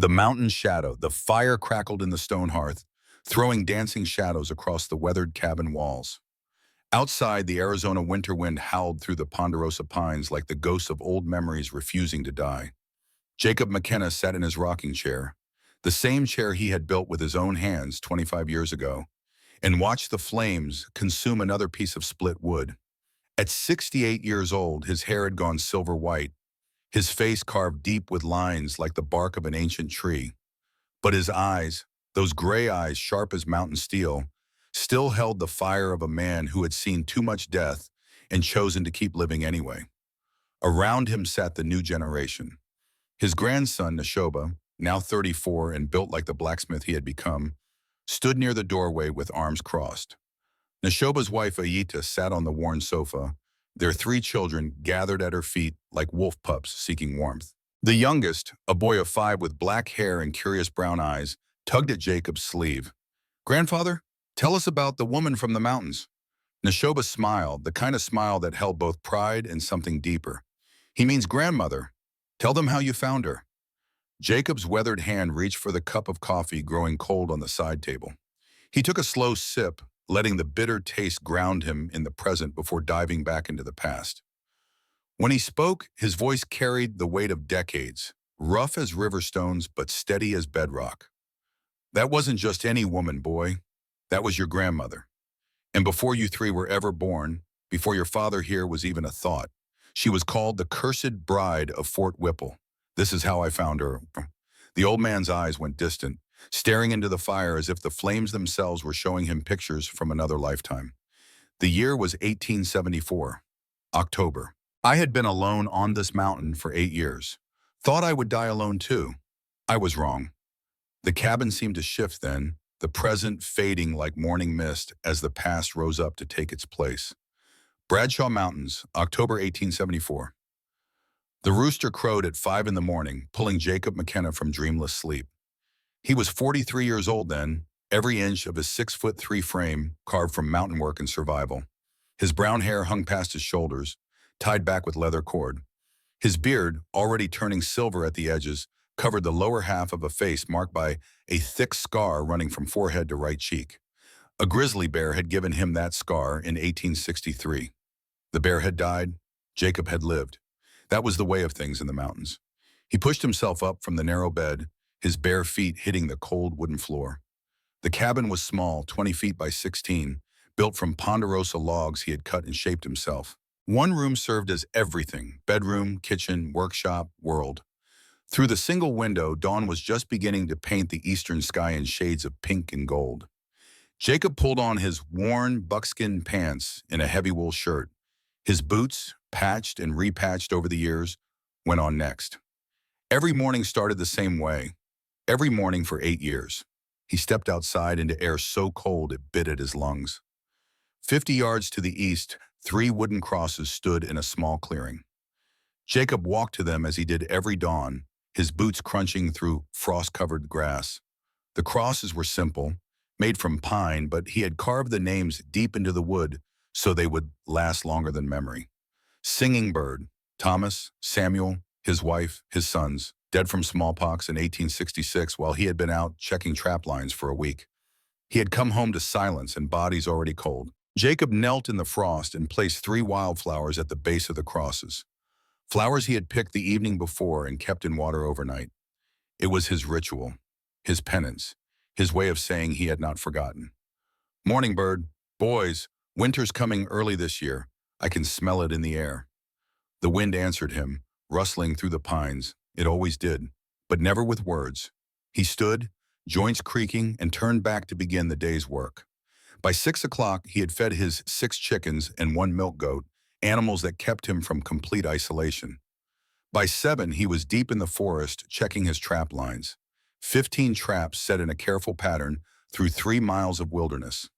The mountain shadow, the fire crackled in the stone hearth, throwing dancing shadows across the weathered cabin walls. Outside, the Arizona winter wind howled through the ponderosa pines like the ghosts of old memories refusing to die. Jacob McKenna sat in his rocking chair, the same chair he had built with his own hands 25 years ago, and watched the flames consume another piece of split wood. At 68 years old, his hair had gone silver white, his face carved deep with lines like the bark of an ancient tree. But his eyes, those gray eyes sharp as mountain steel, still held the fire of a man who had seen too much death and chosen to keep living anyway. Around him sat the new generation. His grandson, Neshoba, now 34 and built like the blacksmith he had become, stood near the doorway with arms crossed. Neshoba's wife, Ayita, sat on the worn sofa, their three children gathered at her feet like wolf pups seeking warmth. The youngest, a boy of 5 with black hair and curious brown eyes, tugged at Jacob's sleeve. "Grandfather, tell us about the woman from the mountains." Neshoba smiled, the kind of smile that held both pride and something deeper. "He means grandmother. Tell them how you found her." Jacob's weathered hand reached for the cup of coffee growing cold on the side table. He took a slow sip, letting the bitter taste ground him in the present before diving back into the past. When he spoke, his voice carried the weight of decades, rough as river stones but steady as bedrock. "That wasn't just any woman, boy. That was your grandmother. And before you three were ever born, before your father here was even a thought, she was called the Cursed Bride of Fort Whipple. This is how I found her." The old man's eyes went distant, staring into the fire as if the flames themselves were showing him pictures from another lifetime. The year was 1874, October. I had been alone on this mountain for 8 years. Thought I would die alone too. I was wrong. The cabin seemed to shift then, the present fading like morning mist as the past rose up to take its place. Bradshaw Mountains, October 1874. The rooster crowed at 5 in the morning, pulling Jacob McKenna from dreamless sleep. He was 43 years old then, every inch of his 6'3" frame carved from mountain work and survival. His brown hair hung past his shoulders, tied back with leather cord. His beard, already turning silver at the edges, covered the lower half of a face marked by a thick scar running from forehead to right cheek. A grizzly bear had given him that scar in 1863. The bear had died, Jacob had lived. That was the way of things in the mountains. He pushed himself up from the narrow bed, his bare feet hitting the cold wooden floor. The cabin was small, 20 feet by 16, built from ponderosa logs he had cut and shaped himself. One room served as everything: bedroom, kitchen, workshop, world. Through the single window, dawn was just beginning to paint the eastern sky in shades of pink and gold. Jacob pulled on his worn buckskin pants and a heavy wool shirt. His boots, patched and repatched over the years, went on next. Every morning started the same way. Every morning for 8 years. He stepped outside into air so cold it bit at his lungs. 50 yards to the east, 3 wooden crosses stood in a small clearing. Jacob walked to them as he did every dawn, his boots crunching through frost-covered grass. The crosses were simple, made from pine, but he had carved the names deep into the wood so they would last longer than memory. Singing Bird, Thomas, Samuel, his wife, his sons, dead from smallpox in 1866 while he had been out checking trap lines for a week. He had come home to silence and bodies already cold. Jacob knelt in the frost and placed 3 wildflowers at the base of the crosses. Flowers he had picked the evening before and kept in water overnight. It was his ritual, his penance, his way of saying he had not forgotten. "Morning, Bird. Boys, winter's coming early this year. I can smell it in the air." The wind answered him, rustling through the pines. It always did, but never with words. He stood, joints creaking, and turned back to begin the day's work. By 6 o'clock, he had fed his 6 chickens and 1 milk goat, animals that kept him from complete isolation. By 7, he was deep in the forest checking his trap lines. 15 traps set in a careful pattern through 3 miles of wilderness.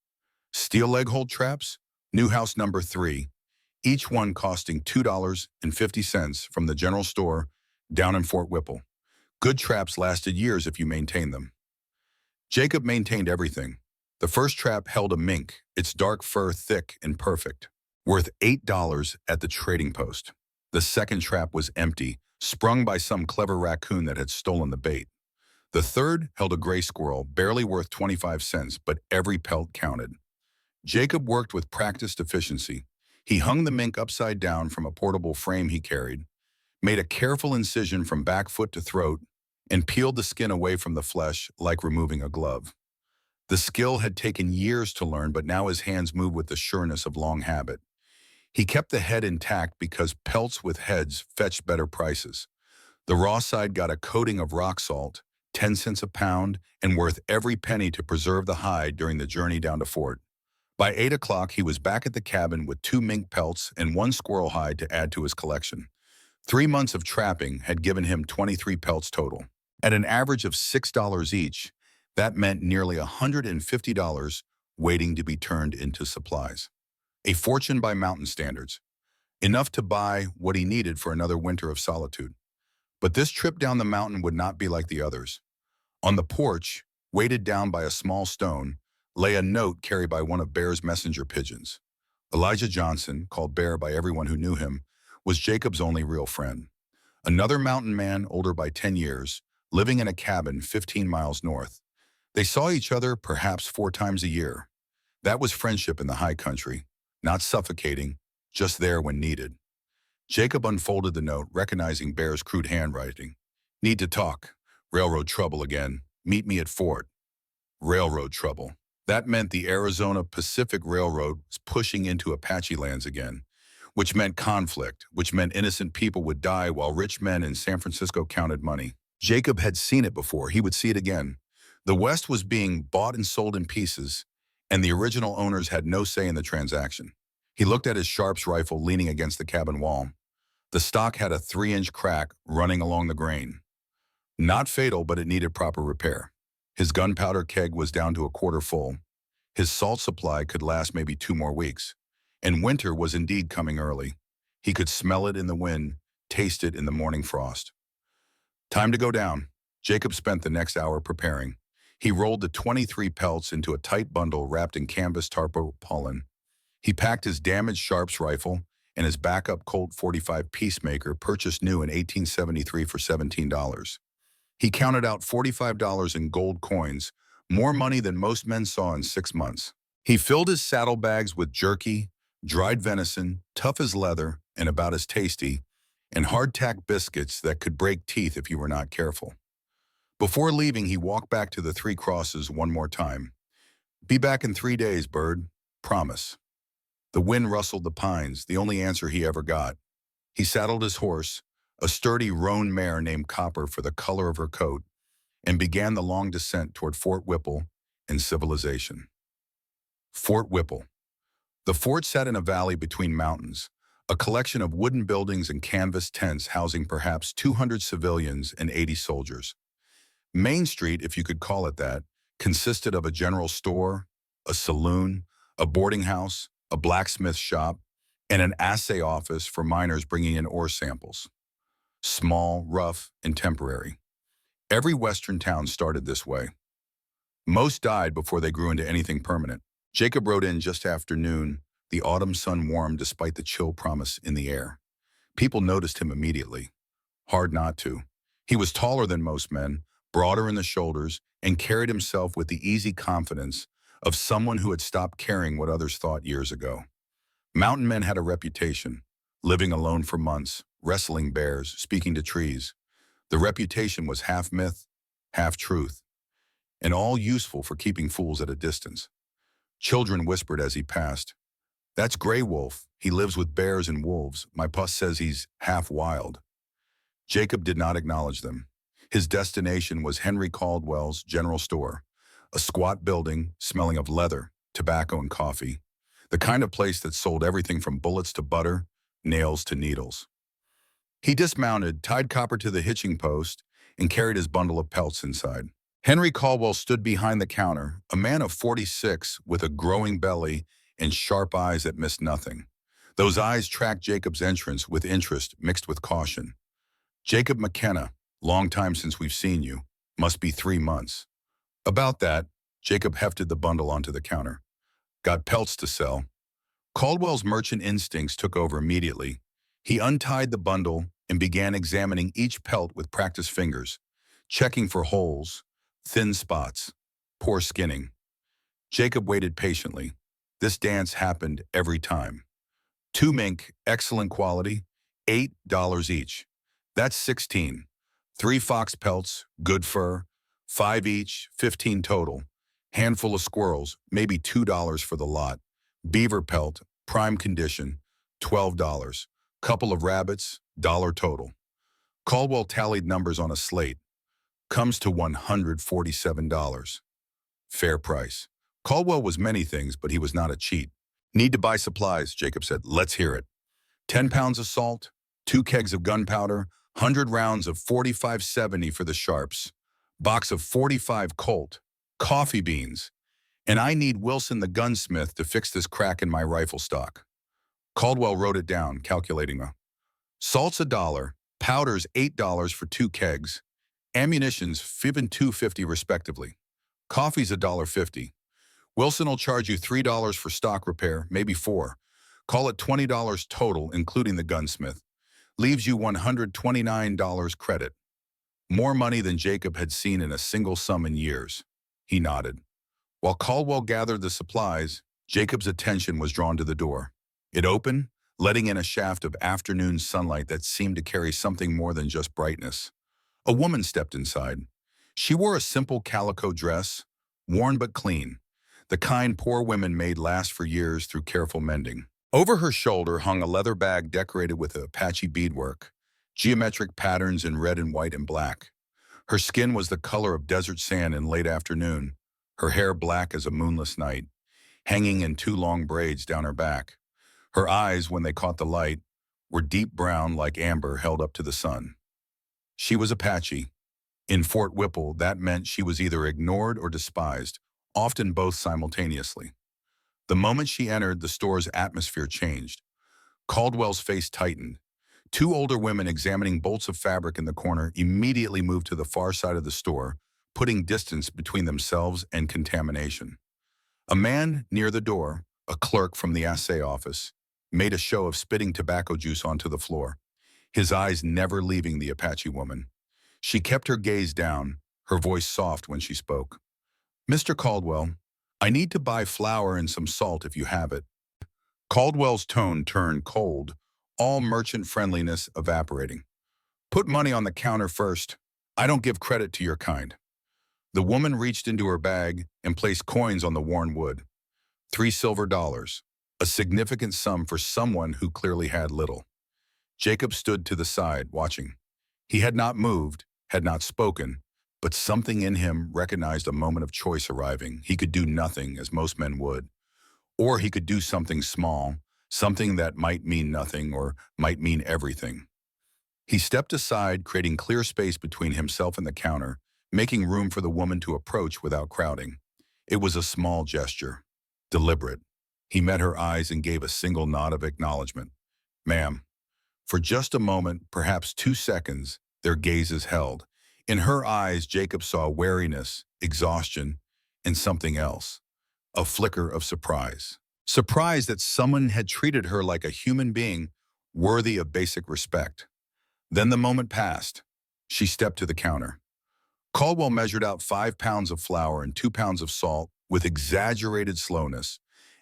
Steel leg hold traps, new house number 3, each one costing $2.50 from the general store down in Fort Whipple. Good traps lasted years if you maintained them. Jacob maintained everything. The first trap held a mink, its dark fur thick and perfect, worth $8 at the trading post. The second trap was empty, sprung by some clever raccoon that had stolen the bait. The third held a gray squirrel, barely worth 25 cents, but every pelt counted. Jacob worked with practiced efficiency. He hung the mink upside down from a portable frame he carried, made a careful incision from back foot to throat, and peeled the skin away from the flesh like removing a glove. The skill had taken years to learn, but now his hands moved with the sureness of long habit. He kept the head intact because pelts with heads fetched better prices. The raw side got a coating of rock salt, 10 cents a pound, and worth every penny to preserve the hide during the journey down to Fort. By 8 o'clock, he was back at the cabin with 2 mink pelts and 1 squirrel hide to add to his collection. 3 months of trapping had given him 23 pelts total. At an average of $6 each, that meant nearly $150 waiting to be turned into supplies. A fortune by mountain standards. Enough to buy what he needed for another winter of solitude. But this trip down the mountain would not be like the others. On the porch, weighted down by a small stone, lay a note carried by one of Bear's messenger pigeons. Elijah Johnson, called Bear by everyone who knew him, was Jacob's only real friend. Another mountain man, older by 10 years, living in a cabin 15 miles north. They saw each other perhaps 4 times a year. That was friendship in the high country, not suffocating, just there when needed. Jacob unfolded the note, recognizing Bear's crude handwriting. Need to talk. Railroad trouble again. Meet me at Fort. Railroad trouble. That meant the Arizona Pacific Railroad was pushing into Apache lands again, which meant conflict, which meant innocent people would die while rich men in San Francisco counted money. Jacob had seen it before. He would see it again. The West was being bought and sold in pieces, and the original owners had no say in the transaction. He looked at his Sharps rifle leaning against the cabin wall. The stock had a 3-inch crack running along the grain. Not fatal, but it needed proper repair. His gunpowder keg was down to a quarter full. His salt supply could last maybe 2 more weeks. And winter was indeed coming early. He could smell it in the wind, taste it in the morning frost. Time to go down. Jacob spent the next hour preparing. He rolled the 23 pelts into a tight bundle wrapped in canvas tarpaulin. He packed his damaged Sharps rifle and his backup Colt 45 Peacemaker, purchased new in 1873 for $17. He counted out $45 in gold coins, more money than most men saw in 6 months. He filled his saddlebags with jerky, dried venison, tough as leather and about as tasty, and hardtack biscuits that could break teeth if you were not careful. Before leaving, he walked back to the 3 Crosses one more time. Be back in 3 days, Bird. Promise. The wind rustled the pines, the only answer he ever got. He saddled his horse, a sturdy roan mare named Copper for the color of her coat, and began the long descent toward Fort Whipple and civilization. Fort Whipple. The fort sat in a valley between mountains, a collection of wooden buildings and canvas tents housing perhaps 200 civilians and 80 soldiers. Main Street, if you could call it that, consisted of a general store, a saloon, a boarding house, a blacksmith shop, and an assay office for miners bringing in ore samples. Small, rough, and temporary. Every Western town started this way. Most died before they grew into anything permanent. Jacob rode in just after noon. The autumn sun warmed despite the chill promise in the air. People noticed him immediately. Hard not to. He was taller than most men, broader in the shoulders, and carried himself with the easy confidence of someone who had stopped caring what others thought years ago. Mountain men had a reputation, living alone for months, wrestling bears, speaking to trees. The reputation was half myth, half truth, and all useful for keeping fools at a distance. Children whispered as he passed, "That's Gray Wolf. He lives with bears and wolves. My puss says he's half wild." Jacob did not acknowledge them. His destination was Henry Caldwell's general store, a squat building smelling of leather, tobacco, and coffee, the kind of place that sold everything from bullets to butter, nails to needles. He dismounted, tied Copper to the hitching post, and carried his bundle of pelts inside. Henry Caldwell stood behind the counter, a man of 46 with a growing belly and sharp eyes that missed nothing. Those eyes tracked Jacob's entrance with interest mixed with caution. "Jacob McKenna, long time since we've seen you. Must be 3 months. About that, Jacob hefted the bundle onto the counter. "Got pelts to sell." Caldwell's merchant instincts took over immediately. He untied the bundle and began examining each pelt with practiced fingers, checking for holes, thin spots, poor skinning. Jacob waited patiently. This dance happened every time. Two mink, excellent quality, $8 each. That's 16. Three fox pelts, good fur, 5 each, 15 total. Handful of squirrels, maybe $2 for the lot. Beaver pelt, prime condition, $12. Couple of rabbits, dollar total. Caldwell tallied numbers on a slate. Comes to $147. Fair price. Caldwell was many things, but he was not a cheat. Need to buy supplies, Jacob said. Let's hear it. 10 pounds of salt, 2 kegs of gunpowder, 100 rounds of 45-70 for the sharps, box of 45 Colt, coffee beans, and I need Wilson the gunsmith to fix this crack in my rifle stock. Caldwell wrote it down, calculating the salt's $1, powder's $8 for 2 kegs, ammunition's $5 and $2.50 respectively. Coffee's $1.50. Wilson will charge you $3 for stock repair, maybe 4. Call it $20 total, including the gunsmith. Leaves you $129 credit. More money than Jacob had seen in a single sum in years. He nodded. While Caldwell gathered the supplies, Jacob's attention was drawn to the door. It opened, letting in a shaft of afternoon sunlight that seemed to carry something more than just brightness. A woman stepped inside. She wore a simple calico dress, worn but clean, the kind poor women made last for years through careful mending. Over her shoulder hung a leather bag decorated with Apache beadwork, geometric patterns in red and white and black. Her skin was the color of desert sand in late afternoon, her hair black as a moonless night, hanging in 2 long braids down her back. Her eyes, when they caught the light, were deep brown like amber held up to the sun. She was Apache. In Fort Whipple, that meant she was either ignored or despised, often both simultaneously. The moment she entered, the store's atmosphere changed. Caldwell's face tightened. 2 older women examining bolts of fabric in the corner immediately moved to the far side of the store, putting distance between themselves and contamination. A man near the door, a clerk from the assay office, made a show of spitting tobacco juice onto the floor, his eyes never leaving the Apache woman. She kept her gaze down, her voice soft when she spoke. Mr. Caldwell, I need to buy flour and some salt if you have it. Caldwell's tone turned cold, all merchant friendliness evaporating. Put money on the counter first. I don't give credit to your kind. The woman reached into her bag and placed coins on the worn wood. 3 silver dollars, a significant sum for someone who clearly had little. Jacob stood to the side, watching. He had not moved, had not spoken, but something in him recognized a moment of choice arriving. He could do nothing, as most men would. Or he could do something small, something that might mean nothing or might mean everything. He stepped aside, creating clear space between himself and the counter, making room for the woman to approach without crowding. It was a small gesture, deliberate. He met her eyes and gave a single nod of acknowledgement. Ma'am. For just a moment, perhaps 2 seconds, their gazes held. In her eyes, Jacob saw wariness, exhaustion, and something else. A flicker of surprise. Surprise that someone had treated her like a human being worthy of basic respect. Then the moment passed. She stepped to the counter. Caldwell measured out 5 pounds of flour and 2 pounds of salt with exaggerated slowness,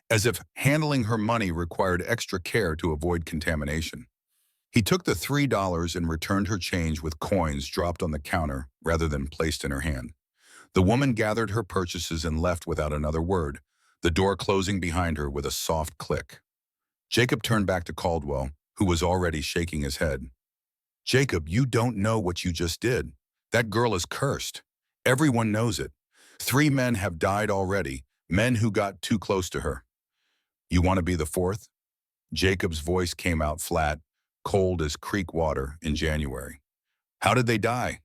as if handling her money required extra care to avoid contamination. He took the $3 and returned her change with coins dropped on the counter rather than placed in her hand. The woman gathered her purchases and left without another word, the door closing behind her with a soft click. Jacob turned back to Caldwell, who was already shaking his head. Jacob, you don't know what you just did. That girl is cursed. Everyone knows it. 3 men have died already, men who got too close to her. You want to be the 4th? Jacob's voice came out flat, cold as creek water in January. How did they die?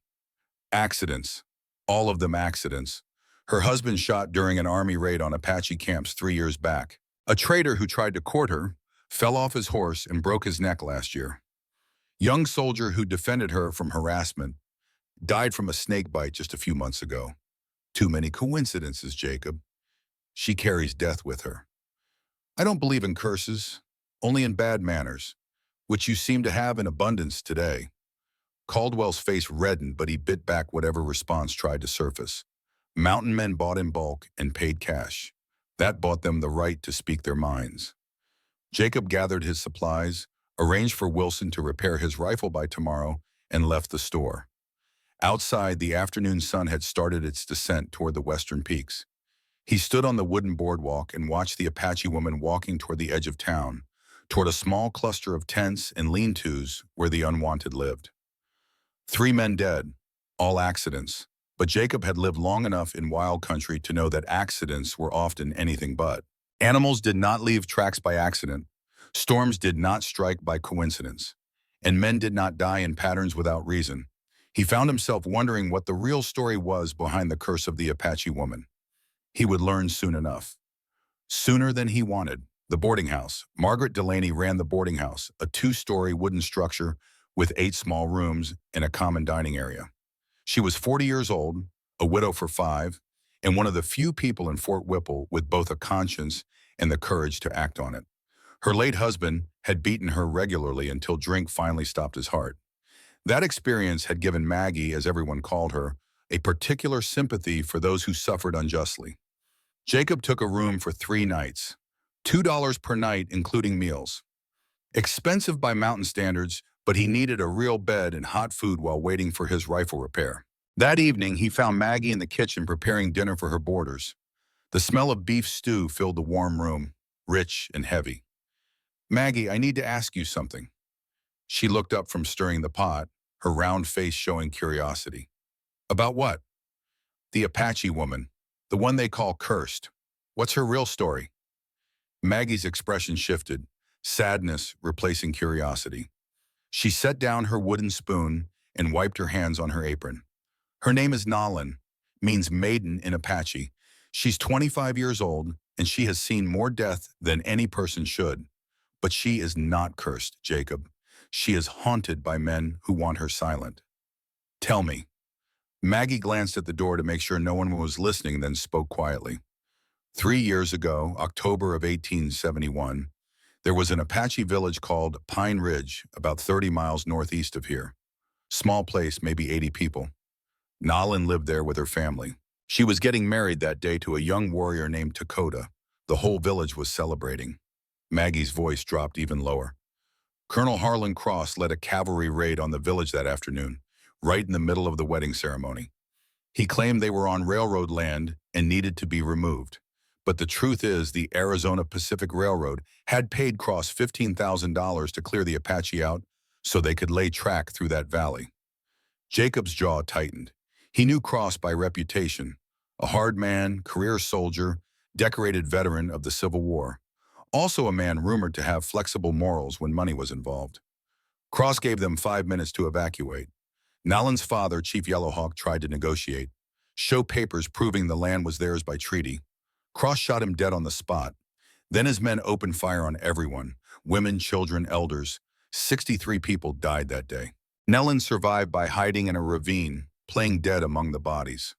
Accidents. All of them accidents. Her husband shot during an army raid on Apache camps 3 years back. A trader who tried to court her fell off his horse and broke his neck last year. Young soldier who defended her from harassment died from a snake bite just a few months ago. Too many coincidences, Jacob. She carries death with her. I don't believe in curses, only in bad manners, which you seem to have in abundance today. Caldwell's face reddened, but he bit back whatever response tried to surface. Mountain men bought in bulk and paid cash. That bought them the right to speak their minds. Jacob gathered his supplies, arranged for Wilson to repair his rifle by tomorrow, and left the store. Outside, the afternoon sun had started its descent toward the western peaks. He stood on the wooden boardwalk and watched the Apache woman walking toward the edge of town, toward a small cluster of tents and lean-tos where the unwanted lived. 3 men dead, all accidents, but Jacob had lived long enough in wild country to know that accidents were often anything but. Animals did not leave tracks by accident, storms did not strike by coincidence, and men did not die in patterns without reason. He found himself wondering what the real story was behind the curse of the Apache woman. He would learn soon enough. Sooner than he wanted. The boarding house. Margaret Delaney ran the boarding house, a 2-story wooden structure with 8 small rooms and a common dining area. She was 40 years old, a widow for 5, and one of the few people in Fort Whipple with both a conscience and the courage to act on it. Her late husband had beaten her regularly until drink finally stopped his heart. That experience had given Maggie, as everyone called her, a particular sympathy for those who suffered unjustly. Jacob took a room for 3 nights, $2 per night including meals. Expensive by mountain standards, but he needed a real bed and hot food while waiting for his rifle repair. That evening, he found Maggie in the kitchen preparing dinner for her boarders. The smell of beef stew filled the warm room, rich and heavy. "Maggie, I need to ask you something." She looked up from stirring the pot, her round face showing curiosity. "About what?" "The Apache woman, the one they call cursed. What's her real story?" Maggie's expression shifted, sadness replacing curiosity. She set down her wooden spoon and wiped her hands on her apron. "Her name is Nalin, means maiden in Apache. She's 25 years old, and she has seen more death than any person should. But she is not cursed, Jacob. She is haunted by men who want her silent." "Tell me." Maggie glanced at the door to make sure no one was listening, then spoke quietly. 3 years ago, October of 1871, there was an Apache village called Pine Ridge, about 30 miles northeast of here. Small place, maybe 80 people. Nalin lived there with her family. She was getting married that day to a young warrior named Dakota. The whole village was celebrating. Maggie's voice dropped even lower. Colonel Harlan Cross led a cavalry raid on the village that afternoon, right in the middle of the wedding ceremony. He claimed they were on railroad land and needed to be removed. But the truth is the Arizona Pacific Railroad had paid Cross $15,000 to clear the Apache out so they could lay track through that valley. Jacob's jaw tightened. He knew Cross by reputation, a hard man, career soldier, decorated veteran of the Civil War. Also a man rumored to have flexible morals when money was involved. Cross gave them 5 minutes to evacuate. Nalin's father, Chief Yellowhawk, tried to negotiate, show papers proving the land was theirs by treaty. Cross shot him dead on the spot. Then his men opened fire on everyone, women, children, elders. 63 people died that day. Nalin survived by hiding in a ravine, playing dead among the bodies.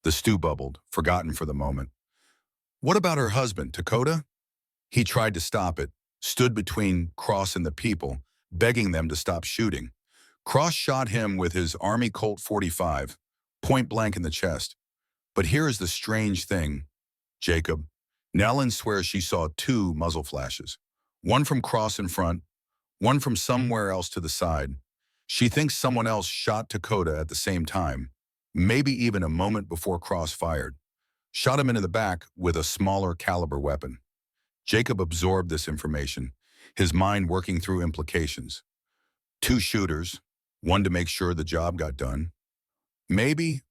The stew bubbled, forgotten for the moment. What about her husband, Dakota? He tried to stop it, stood between Cross and the people, begging them to stop shooting. Cross shot him with his Army Colt 45, point blank in the chest. But here is the strange thing, Jacob. Nalin swears she saw 2 muzzle flashes, one from Cross in front, one from somewhere else to the side. She thinks someone else shot Dakota at the same time, maybe even a moment before Cross fired. Shot him into the back with a smaller caliber weapon. Jacob absorbed this information, his mind working through implications. 2 shooters, one to make sure the job got done. Maybe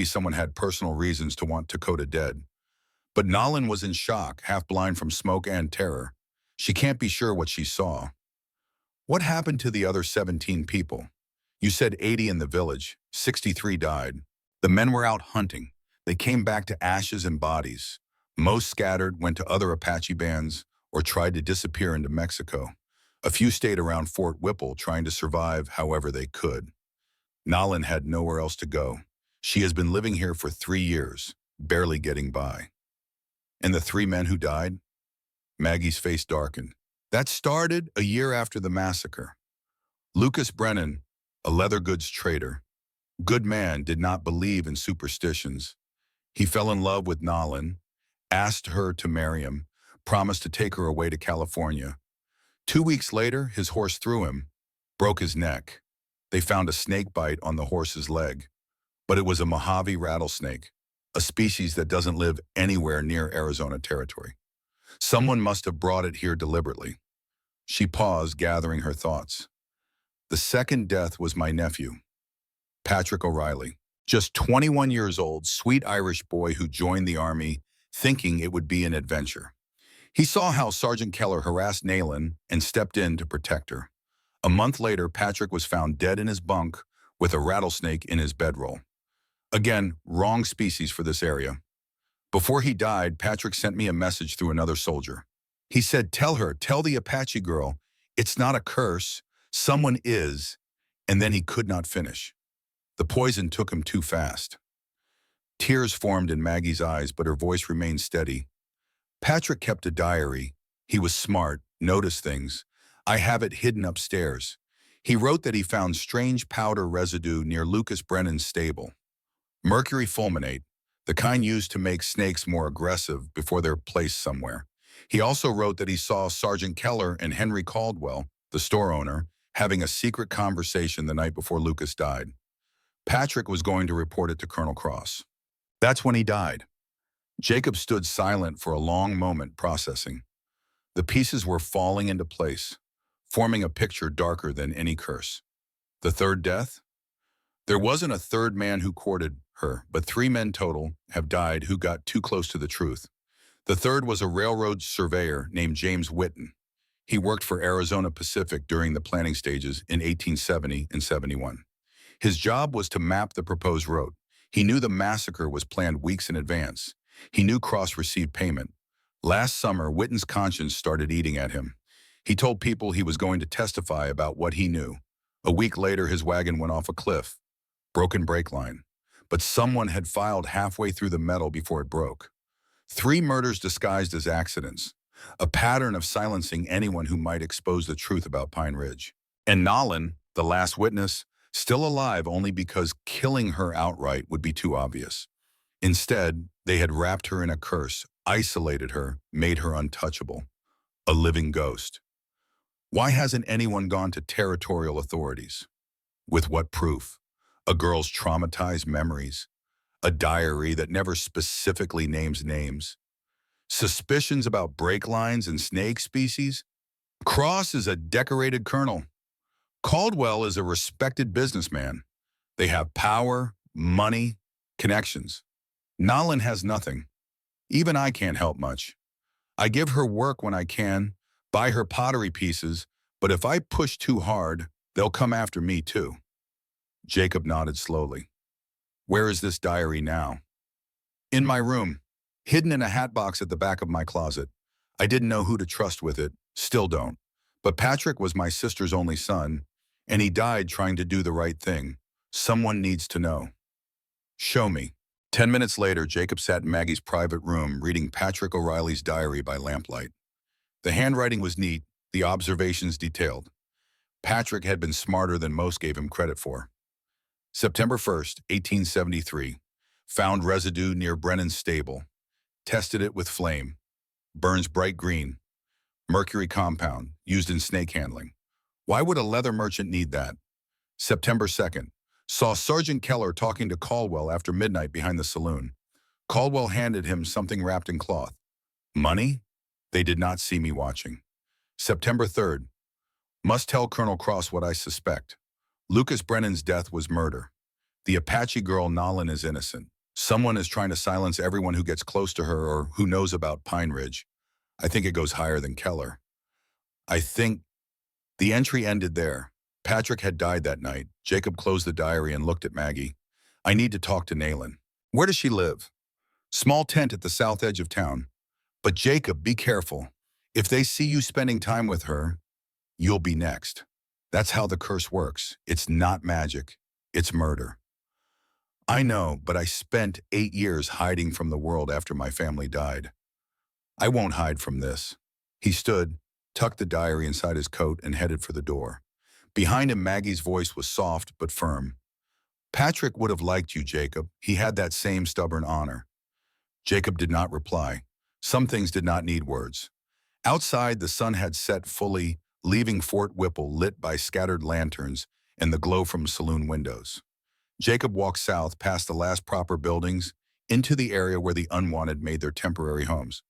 someone had personal reasons to want Dakota dead. But Nalin was in shock, half blind from smoke and terror. She can't be sure what she saw. What happened to the other 17 people? You said 80 in the village, 63 died. The men were out hunting. They came back to ashes and bodies. Most scattered, went to other Apache bands, or tried to disappear into Mexico. A few stayed around Fort Whipple, trying to survive however they could. Nalin had nowhere else to go. She has been living here for 3 years, barely getting by. And the 3 men who died? Maggie's face darkened. That started a year after the massacre. Lucas Brennan, a leather goods trader. Goodman did not believe in superstitions. He fell in love with Nalin, asked her to marry him, promised to take her away to California. 2 weeks later, his horse threw him, broke his neck. They found a snake bite on the horse's leg, but it was a Mojave rattlesnake, a species that doesn't live anywhere near Arizona territory. Someone must have brought it here deliberately. She paused, gathering her thoughts. The second death was my nephew, Patrick O'Reilly. Just 21 years old, sweet Irish boy who joined the Army thinking it would be an adventure. He saw how Sergeant Keller harassed Nayland and stepped in to protect her. A month later, Patrick was found dead in his bunk with a rattlesnake in his bedroll. Again, wrong species for this area. Before he died, Patrick sent me a message through another soldier. He said, tell the Apache girl, it's not a curse, someone is, and then he could not finish. The poison took him too fast. Tears formed in Maggie's eyes, but her voice remained steady. Patrick kept a diary. He was smart, noticed things. I have it hidden upstairs. He wrote that he found strange powder residue near Lucas Brennan's stable. Mercury fulminate, the kind used to make snakes more aggressive before they're placed somewhere. He also wrote that he saw Sergeant Keller and Henry Caldwell, the store owner, having a secret conversation the night before Lucas died. Patrick was going to report it to Colonel Cross. That's when he died. Jacob stood silent for a long moment, processing. The pieces were falling into place, forming a picture darker than any curse. The third death? There wasn't a third man who courted her, but 3 men total have died who got too close to the truth. The third was a railroad surveyor named James Whitten. He worked for Arizona Pacific during the planning stages in 1870 and 71. His job was to map the proposed route. He knew the massacre was planned weeks in advance. He knew Cross received payment. Last summer, Whitten's conscience started eating at him. He told people he was going to testify about what he knew. A week later, his wagon went off a cliff. Broken brake line. But someone had filed halfway through the metal before it broke. 3 murders disguised as accidents. A pattern of silencing anyone who might expose the truth about Pine Ridge. And Nalin, the last witness, still alive only because killing her outright would be too obvious. Instead, they had wrapped her in a curse, isolated her, made her untouchable. A living ghost. Why hasn't anyone gone to territorial authorities? With what proof? A girl's traumatized memories. A diary that never specifically names names. Suspicions about brake lines and snake species. Cross is a decorated colonel. Caldwell is a respected businessman. They have power, money, connections. Nalin has nothing. Even I can't help much. I give her work when I can, buy her pottery pieces, but if I push too hard, they'll come after me too. Jacob nodded slowly. Where is this diary now? In my room, hidden in a hat box at the back of my closet. I didn't know who to trust with it, still don't. But Patrick was my sister's only son, and he died trying to do the right thing. Someone needs to know. Show me. 10 minutes later, Jacob sat in Maggie's private room reading Patrick O'Reilly's diary by lamplight. The handwriting was neat, the observations detailed. Patrick had been smarter than most gave him credit for. September 1st, 1873. Found residue near Brennan's stable. Tested it with flame. Burns bright green. Mercury compound, used in snake handling. Why would a leather merchant need that? September 2nd. Saw Sergeant Keller talking to Caldwell after midnight behind the saloon. Caldwell handed him something wrapped in cloth. Money? They did not see me watching. September 3rd. Must tell Colonel Cross what I suspect. Lucas Brennan's death was murder. The Apache girl Nalin is innocent. Someone is trying to silence everyone who gets close to her or who knows about Pine Ridge. I think it goes higher than Keller. I think the entry ended there. Patrick had died that night. Jacob closed the diary and looked at Maggie. I need to talk to Nayland. Where does she live? Small tent at the south edge of town. But Jacob, be careful. If they see you spending time with her, you'll be next. That's how the curse works. It's not magic. It's murder. I know, but I spent 8 years hiding from the world after my family died. I won't hide from this. He stood, tucked the diary inside his coat, and headed for the door. Behind him, Maggie's voice was soft but firm. Patrick would have liked you, Jacob. He had that same stubborn honor. Jacob did not reply. Some things did not need words. Outside, the sun had set fully, leaving Fort Whipple lit by scattered lanterns and the glow from saloon windows. Jacob walked south past the last proper buildings into the area where the unwanted made their temporary homes.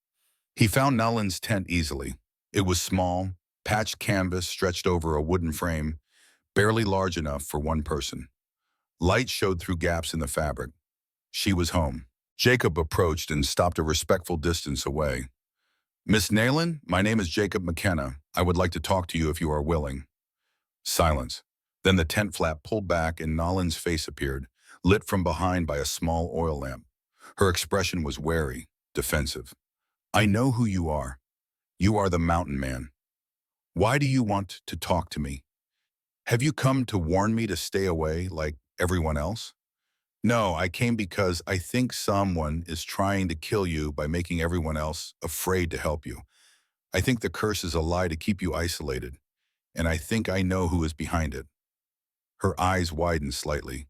He found Nolan's tent easily. It was small, patched canvas stretched over a wooden frame, barely large enough for one person. Light showed through gaps in the fabric. She was home. Jacob approached and stopped a respectful distance away. Miss Nayland, my name is Jacob McKenna. I would like to talk to you if you are willing. Silence. Then the tent flap pulled back and Nolan's face appeared, lit from behind by a small oil lamp. Her expression was wary, defensive. I know who you are. You are the mountain man. Why do you want to talk to me? Have you come to warn me to stay away like everyone else? No, I came because I think someone is trying to kill you by making everyone else afraid to help you. I think the curse is a lie to keep you isolated, and I think I know who is behind it. Her eyes widened slightly.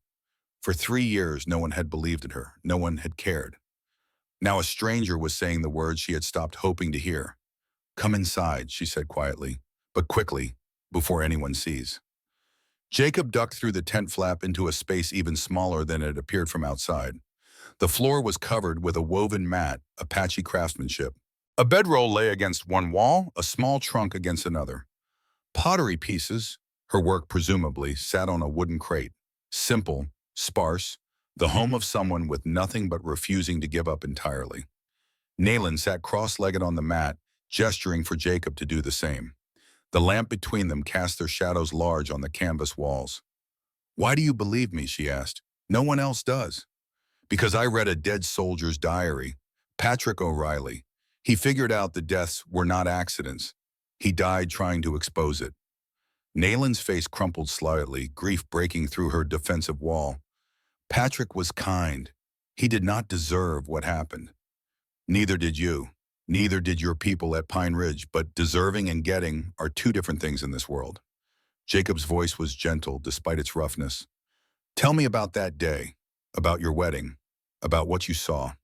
For 3 years, no one had believed in her. No one had cared. Now a stranger was saying the words she had stopped hoping to hear. Come inside, she said quietly, but quickly, before anyone sees. Jacob ducked through the tent flap into a space even smaller than it appeared from outside. The floor was covered with a woven mat, Apache craftsmanship. A bedroll lay against one wall, a small trunk against another. Pottery pieces, her work presumably, sat on a wooden crate. Simple, sparse, the home of someone with nothing but refusing to give up entirely. Nayland sat cross-legged on the mat, gesturing for Jacob to do the same. The lamp between them cast their shadows large on the canvas walls. Why do you believe me, she asked. No one else does. Because I read a dead soldier's diary, Patrick O'Reilly. He figured out the deaths were not accidents. He died trying to expose it. Nayland's face crumpled slightly, grief breaking through her defensive wall. Patrick was kind. He did not deserve what happened. Neither did you. Neither did your people at Pine Ridge, but deserving and getting are two different things in this world. Jacob's voice was gentle despite its roughness. Tell me about that day, about your wedding, about what you saw.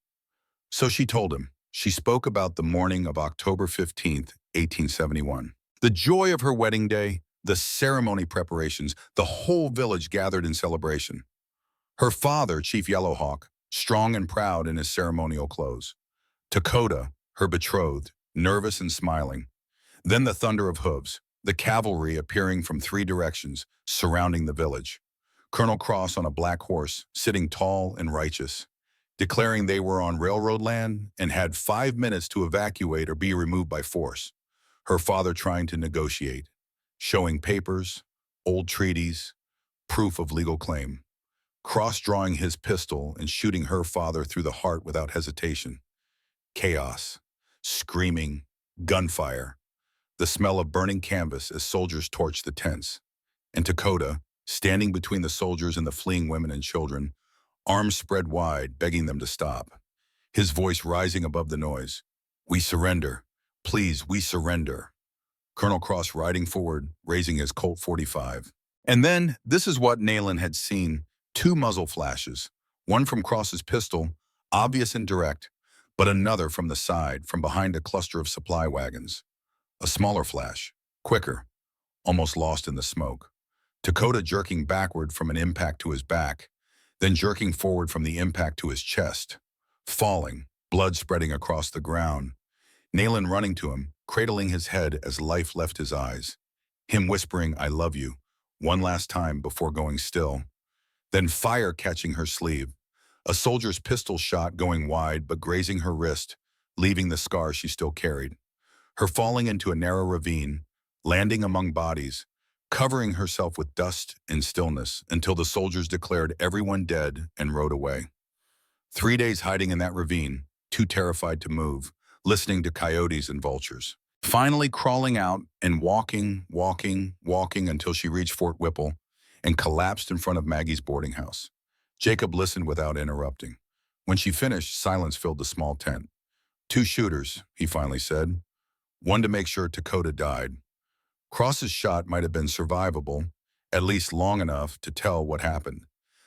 So she told him. She spoke about the morning of October 15th, 1871. The joy of her wedding day, the ceremony preparations, the whole village gathered in celebration. Her father, Chief Yellowhawk, strong and proud in his ceremonial clothes. Dakota, her betrothed, nervous and smiling. Then the thunder of hooves, the cavalry appearing from 3 directions, surrounding the village. Colonel Cross on a black horse, sitting tall and righteous, declaring they were on railroad land and had 5 minutes to evacuate or be removed by force. Her father trying to negotiate, showing papers, old treaties, proof of legal claim. Cross drawing his pistol and shooting her father through the heart without hesitation. Chaos, screaming, gunfire, the smell of burning canvas as soldiers torched the tents. And Dakota, standing between the soldiers and the fleeing women and children, arms spread wide, begging them to stop. His voice rising above the noise. We surrender. Please, we surrender. Colonel Cross riding forward, raising his Colt 45. And then, this is what Nayland had seen. 2 muzzle flashes, one from Cross's pistol, obvious and direct, but another from the side, from behind a cluster of supply wagons. A smaller flash, quicker, almost lost in the smoke. Dakota jerking backward from an impact to his back, then jerking forward from the impact to his chest. Falling, blood spreading across the ground. Nayland running to him, cradling his head as life left his eyes. Him whispering, I love you, one last time before going still. Then fire catching her sleeve. A soldier's pistol shot going wide but grazing her wrist, leaving the scar she still carried. Her falling into a narrow ravine, landing among bodies, covering herself with dust and stillness until the soldiers declared everyone dead and rode away. 3 days hiding in that ravine, too terrified to move, listening to coyotes and vultures. Finally crawling out and walking until she reached Fort Whipple and collapsed in front of Maggie's boarding house. Jacob listened without interrupting. When she finished, silence filled the small tent. 2 shooters, he finally said. One to make sure Dakota died. Cross's shot might have been survivable. at least long enough to tell what happened.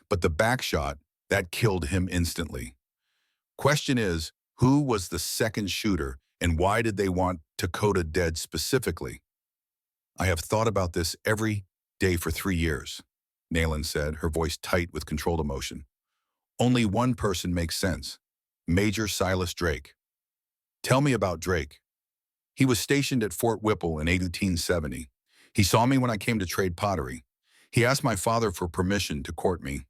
But the back shot, that killed him instantly. Question is, who was the second shooter and why did they want Dakota dead specifically? I have thought about this every day for 3 years, Nayland said, her voice tight with controlled emotion. Only one person makes sense. Major Silas Drake. Tell me about Drake. He was stationed at Fort Whipple in 1870. He saw me when I came to trade pottery. He asked my father for permission to court me.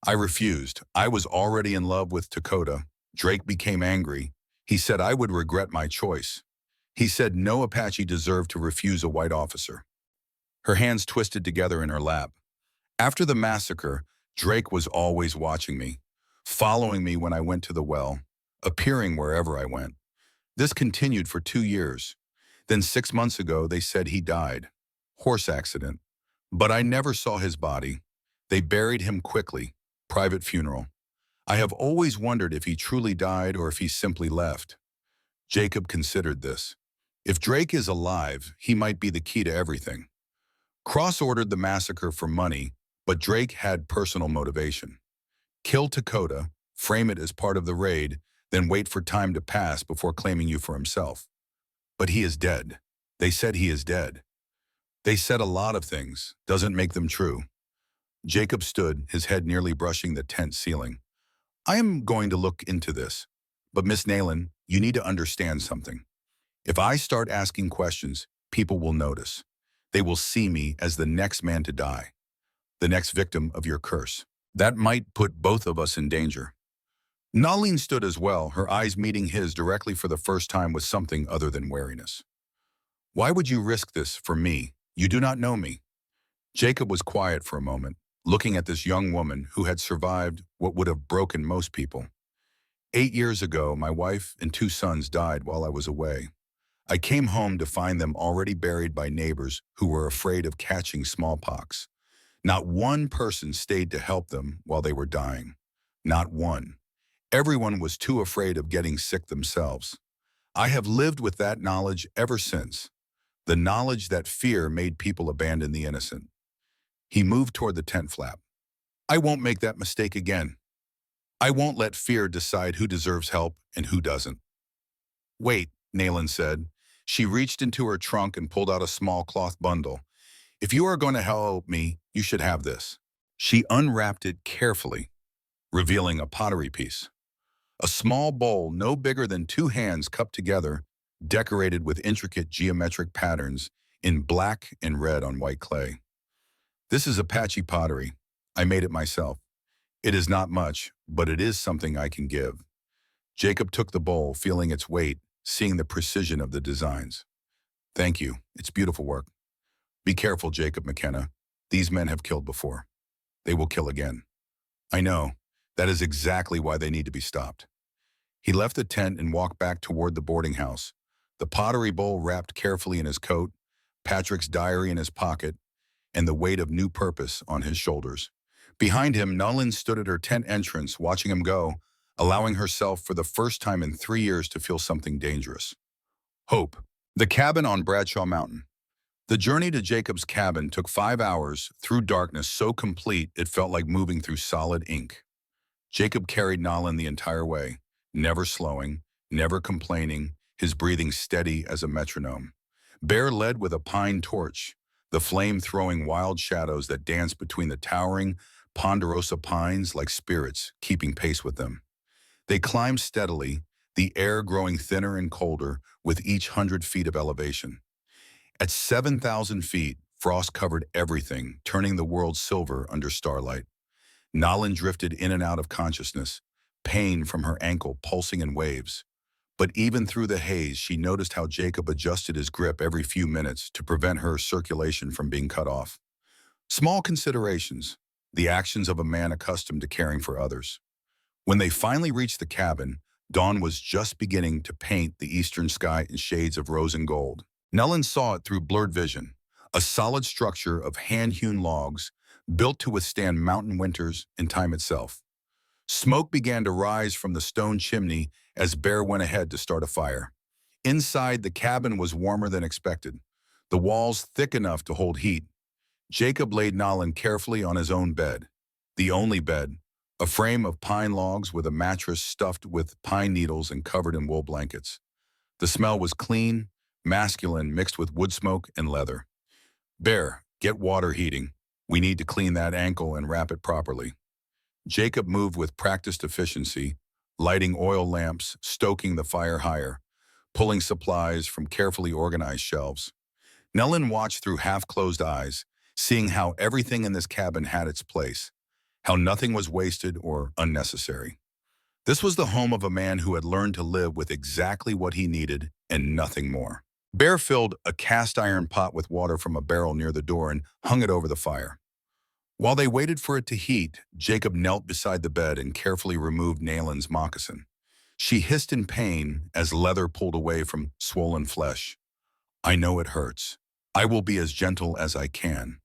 I refused. I was already in love with Dakota. Drake became angry. He said I would regret my choice. He said no Apache deserved to refuse a white officer. Her hands twisted together in her lap. After the massacre, Drake was always watching me, following me when I went to the well, appearing wherever I went. This continued for 2 years. Then 6 months ago, they said he died. Horse accident. But I never saw his body. They buried him quickly. Private funeral. I have always wondered if he truly died or if he simply left. Jacob considered this. If Drake is alive, he might be the key to everything. Cross ordered the massacre for money, but Drake had personal motivation. Kill Dakota, frame it as part of the raid, then wait for time to pass before claiming you for himself. But he is dead. They said he is dead. They said a lot of things, doesn't make them true. Jacob stood, his head nearly brushing the tent ceiling. I am going to look into this, but Miss Nayland, you need to understand something. If I start asking questions, people will notice. They will see me as the next man to die, the next victim of your curse. That might put both of us in danger. Nalin stood as well, her eyes meeting his directly for the first time with something other than wariness. Why would you risk this for me? You do not know me. Jacob was quiet for a moment, looking at this young woman who had survived what would have broken most people. 8 years ago, my wife and 2 sons died while I was away. I came home to find them already buried by neighbors who were afraid of catching smallpox. Not one person stayed to help them while they were dying. Not one. Everyone was too afraid of getting sick themselves. I have lived with that knowledge ever since. The knowledge that fear made people abandon the innocent. He moved toward the tent flap. I won't make that mistake again. I won't let fear decide who deserves help and who doesn't. Wait, Nayland said. She reached into her trunk and pulled out a small cloth bundle. If you are going to help me, you should have this. She unwrapped it carefully, revealing a pottery piece. A small bowl no bigger than 2 hands cupped together, decorated with intricate geometric patterns in black and red on white clay. This is Apache pottery. I made it myself. It is not much, but it is something I can give. Jacob took the bowl, feeling its weight, seeing the precision of the designs. Thank you. It's beautiful work. Be careful, Jacob McKenna. These men have killed before. They will kill again. I know. That is exactly why they need to be stopped. He left the tent and walked back toward the boarding house, the pottery bowl wrapped carefully in his coat, Patrick's diary in his pocket, and the weight of new purpose on his shoulders. Behind him, Nalin stood at her tent entrance, watching him go, allowing herself for the first time in 3 years to feel something dangerous. Hope. The cabin on Bradshaw Mountain. The journey to Jacob's cabin took 5 hours through darkness so complete it felt like moving through solid ink. Jacob carried Nalin the entire way, never slowing, never complaining, his breathing steady as a metronome. Bear led with a pine torch, the flame throwing wild shadows that danced between the towering, ponderosa pines like spirits, keeping pace with them. They climbed steadily, the air growing thinner and colder with each 100 feet of elevation. At 7,000 feet, frost covered everything, turning the world silver under starlight. Nalin drifted in and out of consciousness, pain from her ankle pulsing in waves. But even through the haze, she noticed how Jacob adjusted his grip every few minutes to prevent her circulation from being cut off. Small considerations, the actions of a man accustomed to caring for others. When they finally reached the cabin, dawn was just beginning to paint the eastern sky in shades of rose and gold. Nalin saw it through blurred vision, a solid structure of hand-hewn logs built to withstand mountain winters and time itself. Smoke began to rise from the stone chimney as Bear went ahead to start a fire. Inside, the cabin was warmer than expected, the walls thick enough to hold heat. Jacob laid Nolan carefully on his own bed, the only bed, a frame of pine logs with a mattress stuffed with pine needles and covered in wool blankets. The smell was clean, masculine, mixed with wood smoke and leather. Bear, get water heating. We need to clean that ankle and wrap it properly. Jacob moved with practiced efficiency, lighting oil lamps, stoking the fire higher, pulling supplies from carefully organized shelves. Nellen watched through half-closed eyes, seeing how everything in this cabin had its place, how nothing was wasted or unnecessary. This was the home of a man who had learned to live with exactly what he needed and nothing more. Bear filled a cast-iron pot with water from a barrel near the door and hung it over the fire. While they waited for it to heat, Jacob knelt beside the bed and carefully removed Nalen's moccasin. She hissed in pain as leather pulled away from swollen flesh. I know it hurts. I will be as gentle as I can.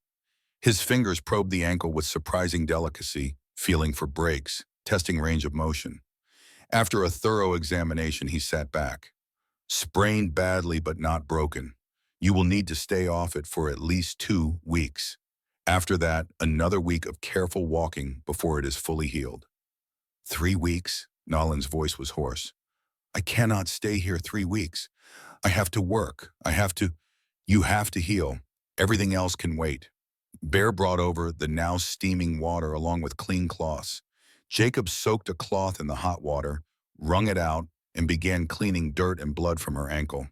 His fingers probed the ankle with surprising delicacy, feeling for breaks, testing range of motion. After a thorough examination, he sat back. Sprained badly but not broken. You will need to stay off it for at least 2 weeks. After that, another week of careful walking before it is fully healed. 3 weeks? Nolan's voice was hoarse. I cannot stay here 3 weeks. I have to work. You have to heal. Everything else can wait. Bear brought over the now steaming water along with clean cloths. Jacob soaked a cloth in the hot water, wrung it out, and began cleaning dirt and blood from her ankle.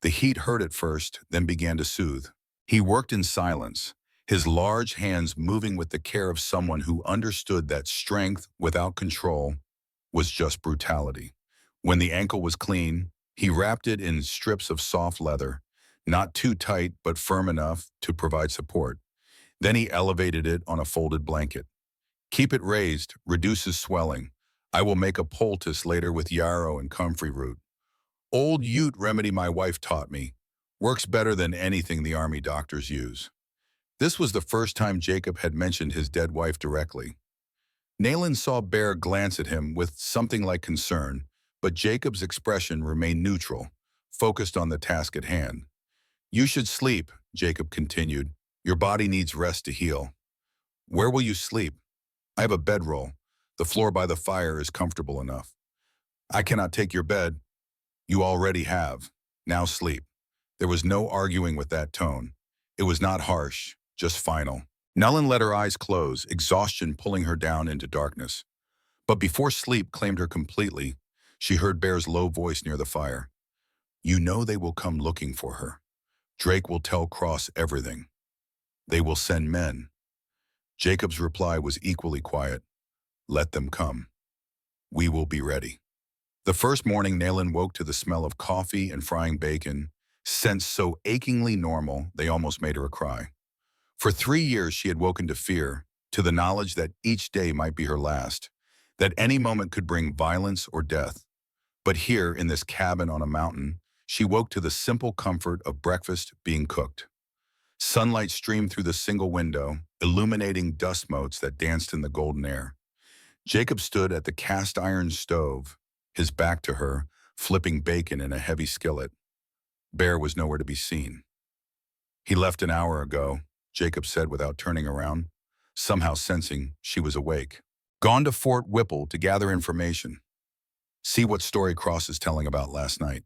The heat hurt at first, then began to soothe. He worked in silence, his large hands moving with the care of someone who understood that strength without control was just brutality. When the ankle was clean, he wrapped it in strips of soft leather, not too tight but firm enough to provide support. Then he elevated it on a folded blanket. Keep it raised, reduces swelling. I will make a poultice later with yarrow and comfrey root. Old Ute remedy my wife taught me. Works better than anything the army doctors use. This was the first time Jacob had mentioned his dead wife directly. Nayland saw Bear glance at him with something like concern, but Jacob's expression remained neutral, focused on the task at hand. You should sleep, Jacob continued. Your body needs rest to heal. Where will you sleep? I have a bedroll. The floor by the fire is comfortable enough. I cannot take your bed. You already have. Now sleep. There was no arguing with that tone. It was not harsh, just final. Nellen let her eyes close, exhaustion pulling her down into darkness. But before sleep claimed her completely, she heard Bear's low voice near the fire. You know they will come looking for her. Drake will tell Cross everything. They will send men. Jacob's reply was equally quiet. Let them come. We will be ready. The first morning, Nayland woke to the smell of coffee and frying bacon, scents so achingly normal they almost made her cry. For 3 years, she had woken to fear, to the knowledge that each day might be her last, that any moment could bring violence or death. But here, in this cabin on a mountain, she woke to the simple comfort of breakfast being cooked. Sunlight streamed through the single window, illuminating dust motes that danced in the golden air. Jacob stood at the cast-iron stove, his back to her, flipping bacon in a heavy skillet. Bear was nowhere to be seen. He left an hour ago, Jacob said without turning around, somehow sensing she was awake. Gone to Fort Whipple to gather information. See what story Cross is telling about last night.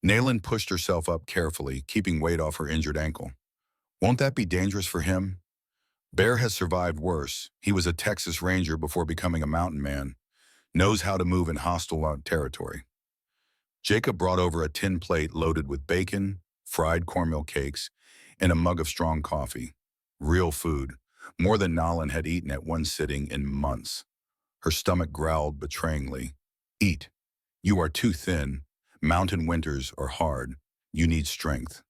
Nayland pushed herself up carefully, keeping weight off her injured ankle. Won't that be dangerous for him? Bear has survived worse. He was a Texas Ranger before becoming a mountain man. Knows how to move in hostile territory. Jacob brought over a tin plate loaded with bacon, fried cornmeal cakes, and a mug of strong coffee. Real food, more than Nolan had eaten at one sitting in months. Her stomach growled betrayingly. Eat. You are too thin. Mountain winters are hard. You need strength.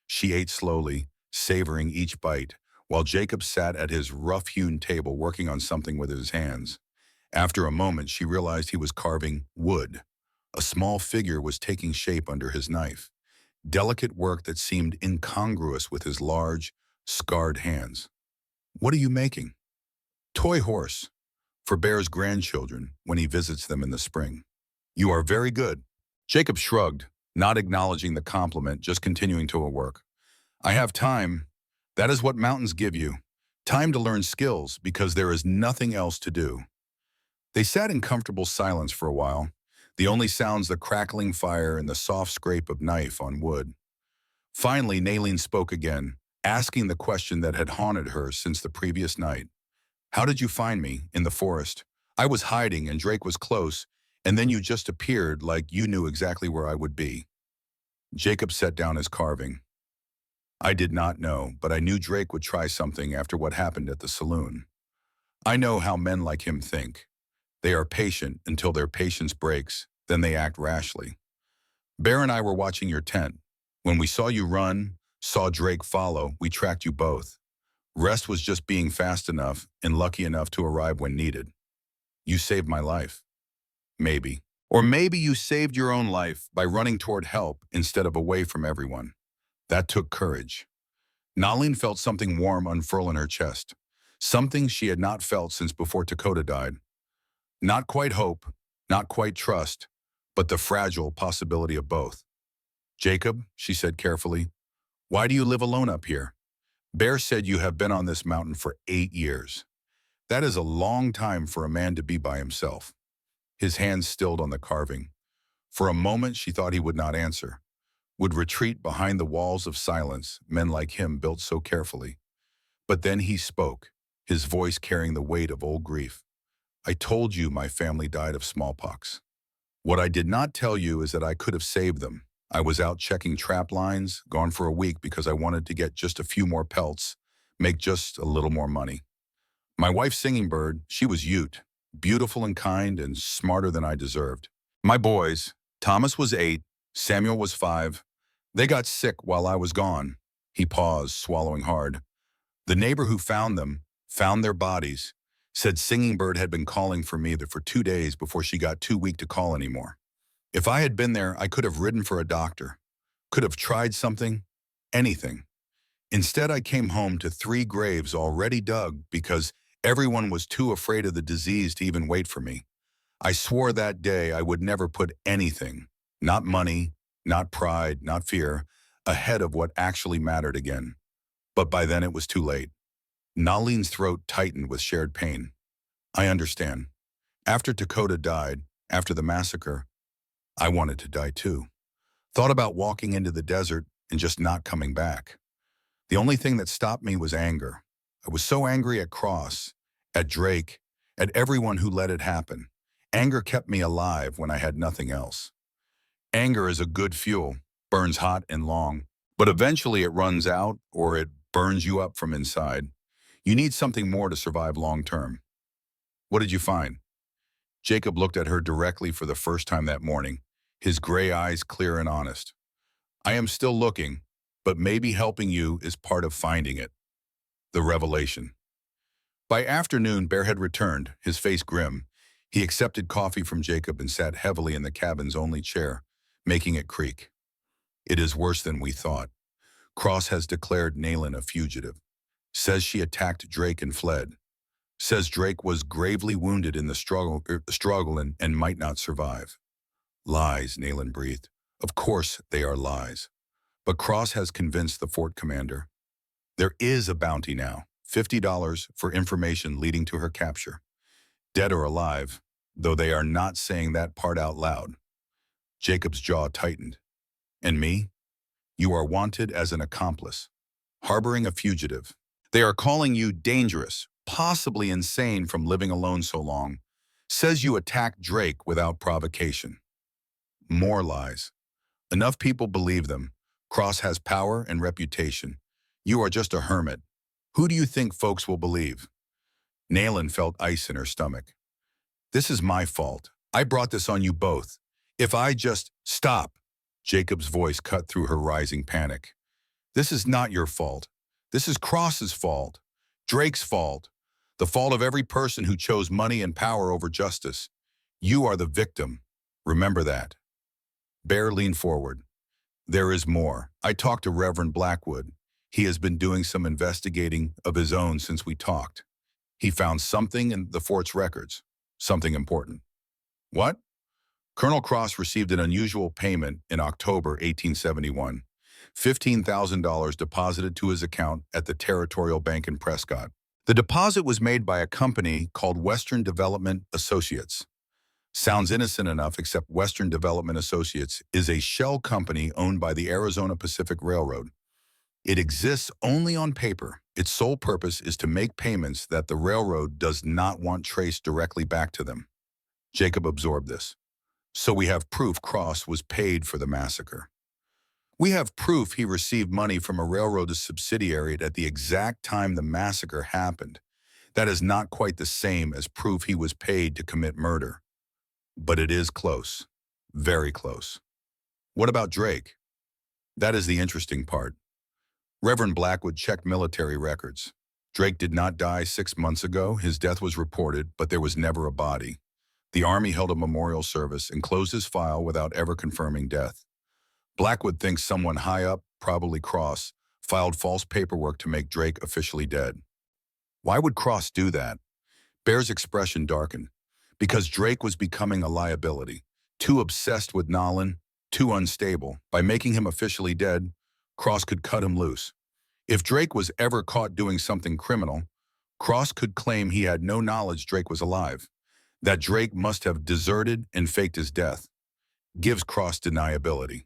She ate slowly, savoring each bite, while Jacob sat at his rough-hewn table working on something with his hands. After a moment, she realized he was carving wood. A small figure was taking shape under his knife. Delicate work that seemed incongruous with his large, scarred hands. What are you making? Toy horse. For Bear's grandchildren when he visits them in the spring. You are very good. Jacob shrugged, not acknowledging the compliment, just continuing to work. I have time. That is what mountains give you. Time to learn skills because there is nothing else to do. They sat in comfortable silence for a while, the only sounds the crackling fire and the soft scrape of knife on wood. Finally, Nalene spoke again, asking the question that had haunted her since the previous night. How did you find me in the forest? I was hiding and Drake was close, and then you just appeared like you knew exactly where I would be. Jacob set down his carving. I did not know, but I knew Drake would try something after what happened at the saloon. I know how men like him think. They are patient until their patience breaks, then they act rashly. Bear and I were watching your tent. When we saw you run, saw Drake follow, we tracked you both. Rest was just being fast enough and lucky enough to arrive when needed. You saved my life. Maybe. Or maybe you saved your own life by running toward help instead of away from everyone. That took courage. Nalene felt something warm unfurl in her chest, something she had not felt since before Dakota died. Not quite hope, not quite trust, but the fragile possibility of both. Jacob, she said carefully, why do you live alone up here? Bear said you have been on this mountain for 8 years. That is a long time for a man to be by himself. His hands stilled on the carving. For a moment she thought he would not answer, would retreat behind the walls of silence men like him built so carefully. But then he spoke, his voice carrying the weight of old grief. I told you my family died of smallpox. What I did not tell you is that I could have saved them. I was out checking trap lines, gone for a week because I wanted to get just a few more pelts, make just a little more money. My wife Singing Bird, she was Ute, beautiful and kind and smarter than I deserved. My boys, Thomas was 8, Samuel was 5. They got sick while I was gone. He paused, swallowing hard. The neighbor who found them, found their bodies, said Singing Bird had been calling for me for 2 days before she got too weak to call anymore. If I had been there, I could have ridden for a doctor, could have tried something, anything. Instead, I came home to 3 graves already dug because everyone was too afraid of the disease to even wait for me. I swore that day I would never put anything, not money, not pride, not fear, ahead of what actually mattered again. But by then it was too late. Nalene's throat tightened with shared pain. I understand. After Dakota died, after the massacre, I wanted to die too. Thought about walking into the desert and just not coming back. The only thing that stopped me was anger. I was so angry at Cross, at Drake, at everyone who let it happen. Anger kept me alive when I had nothing else. Anger is a good fuel, burns hot and long, but eventually it runs out or it burns you up from inside. You need something more to survive long term. What did you find? Jacob looked at her directly for the first time that morning, his gray eyes clear and honest. I am still looking, but maybe helping you is part of finding it. The revelation. By afternoon, Bear had returned, his face grim. He accepted coffee from Jacob and sat heavily in the cabin's only chair, making it creak. It is worse than we thought. Cross has declared Nalene a fugitive. Says she attacked Drake and fled. Says Drake was gravely wounded in the struggle and might not survive. Lies, Nalene breathed. Of course they are lies. But Cross has convinced the fort commander. There is a bounty now, $50 for information leading to her capture. Dead or alive, though they are not saying that part out loud. Jacob's jaw tightened. And me? You are wanted as an accomplice, harboring a fugitive. They are calling you dangerous, possibly insane from living alone so long. Says you attacked Drake without provocation. More lies. Enough people believe them. Cross has power and reputation. You are just a hermit. Who do you think folks will believe? Nalene felt ice in her stomach. This is my fault. I brought this on you both. If I just stop, Jacob's voice cut through her rising panic. This is not your fault. This is Cross's fault. Drake's fault. The fault of every person who chose money and power over justice. You are the victim. Remember that. Bear leaned forward. There is more. I talked to Reverend Blackwood. He has been doing some investigating of his own since we talked. He found something in the fort's records. Something important. What? Colonel Cross received an unusual payment in October 1871. $15,000 deposited to his account at the Territorial Bank in Prescott. The deposit was made by a company called Western Development Associates. Sounds innocent enough, except Western Development Associates is a shell company owned by the Arizona Pacific Railroad. It exists only on paper. Its sole purpose is to make payments that the railroad does not want traced directly back to them. Jacob absorbed this. So we have proof Cross was paid for the massacre. We have proof he received money from a railroad subsidiary at the exact time the massacre happened. That is not quite the same as proof he was paid to commit murder. But it is close. Very close. What about Drake? That is the interesting part. Reverend Blackwood checked military records. Drake did not die 6 months ago. His death was reported, but there was never a body. The Army held a memorial service and closed his file without ever confirming death. Blackwood thinks someone high up, probably Cross, filed false paperwork to make Drake officially dead. Why would Cross do that? Bear's expression darkened. Because Drake was becoming a liability. Too obsessed with Nolan, too unstable. By making him officially dead, Cross could cut him loose. If Drake was ever caught doing something criminal, Cross could claim he had no knowledge Drake was alive, that Drake must have deserted and faked his death. Gives Cross deniability.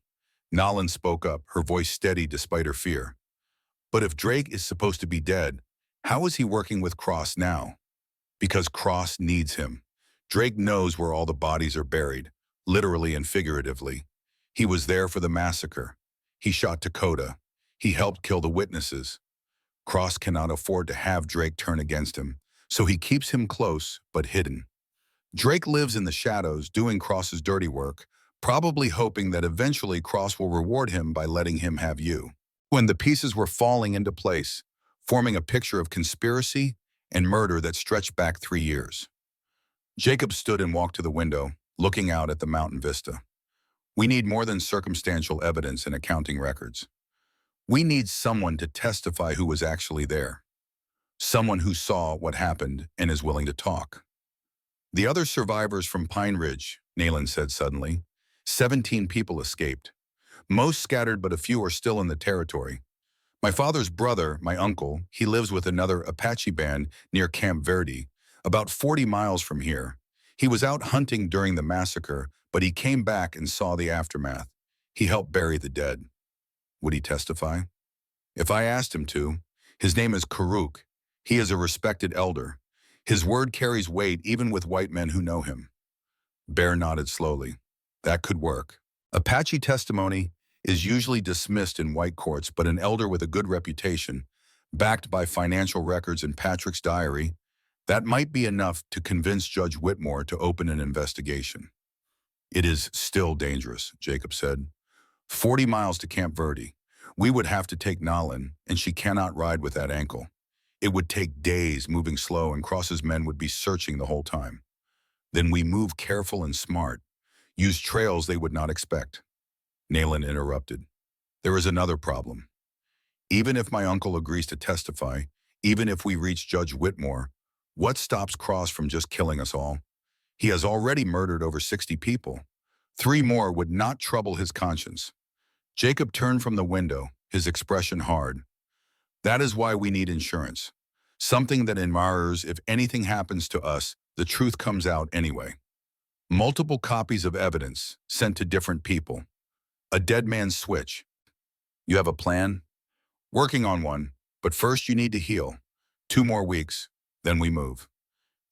Nolan spoke up, her voice steady despite her fear. But if Drake is supposed to be dead, how is he working with Cross now? Because Cross needs him. Drake knows where all the bodies are buried, literally and figuratively. He was there for the massacre. He shot Dakota. He helped kill the witnesses. Cross cannot afford to have Drake turn against him, so he keeps him close but hidden. Drake lives in the shadows doing Cross's dirty work, probably hoping that eventually Cross will reward him by letting him have you. When the pieces were falling into place, forming a picture of conspiracy and murder that stretched back 3 years. Jacob stood and walked to the window, looking out at the mountain vista. We need more than circumstantial evidence and accounting records. We need someone to testify who was actually there. Someone who saw what happened and is willing to talk. The other survivors from Pine Ridge, Nayland said suddenly. 17 people escaped. Most scattered, but a few are still in the territory. My father's brother, my uncle, he lives with another Apache band near Camp Verde, about 40 miles from here. He was out hunting during the massacre, but he came back and saw the aftermath. He helped bury the dead. Would he testify? If I asked him to. His name is Karuk. He is a respected elder. His word carries weight even with white men who know him. Bear nodded slowly. That could work. Apache testimony is usually dismissed in white courts, but an elder with a good reputation, backed by financial records in Patrick's diary, that might be enough to convince Judge Whitmore to open an investigation. It is still dangerous, Jacob said. 40 miles to Camp Verde. We would have to take Nolan, and she cannot ride with that ankle. It would take days moving slow, and Cross's men would be searching the whole time. Then we move careful and smart. Use trails they would not expect. Nayland interrupted. There is another problem. Even if my uncle agrees to testify, even if we reach Judge Whitmore, what stops Cross from just killing us all? He has already murdered over 60 people. 3 more would not trouble his conscience. Jacob turned from the window, his expression hard. That is why we need insurance. Something that ensures if anything happens to us, the truth comes out anyway. Multiple copies of evidence sent to different people. A dead man's switch. You have a plan? Working on one, but first you need to heal. 2 more weeks, then we move.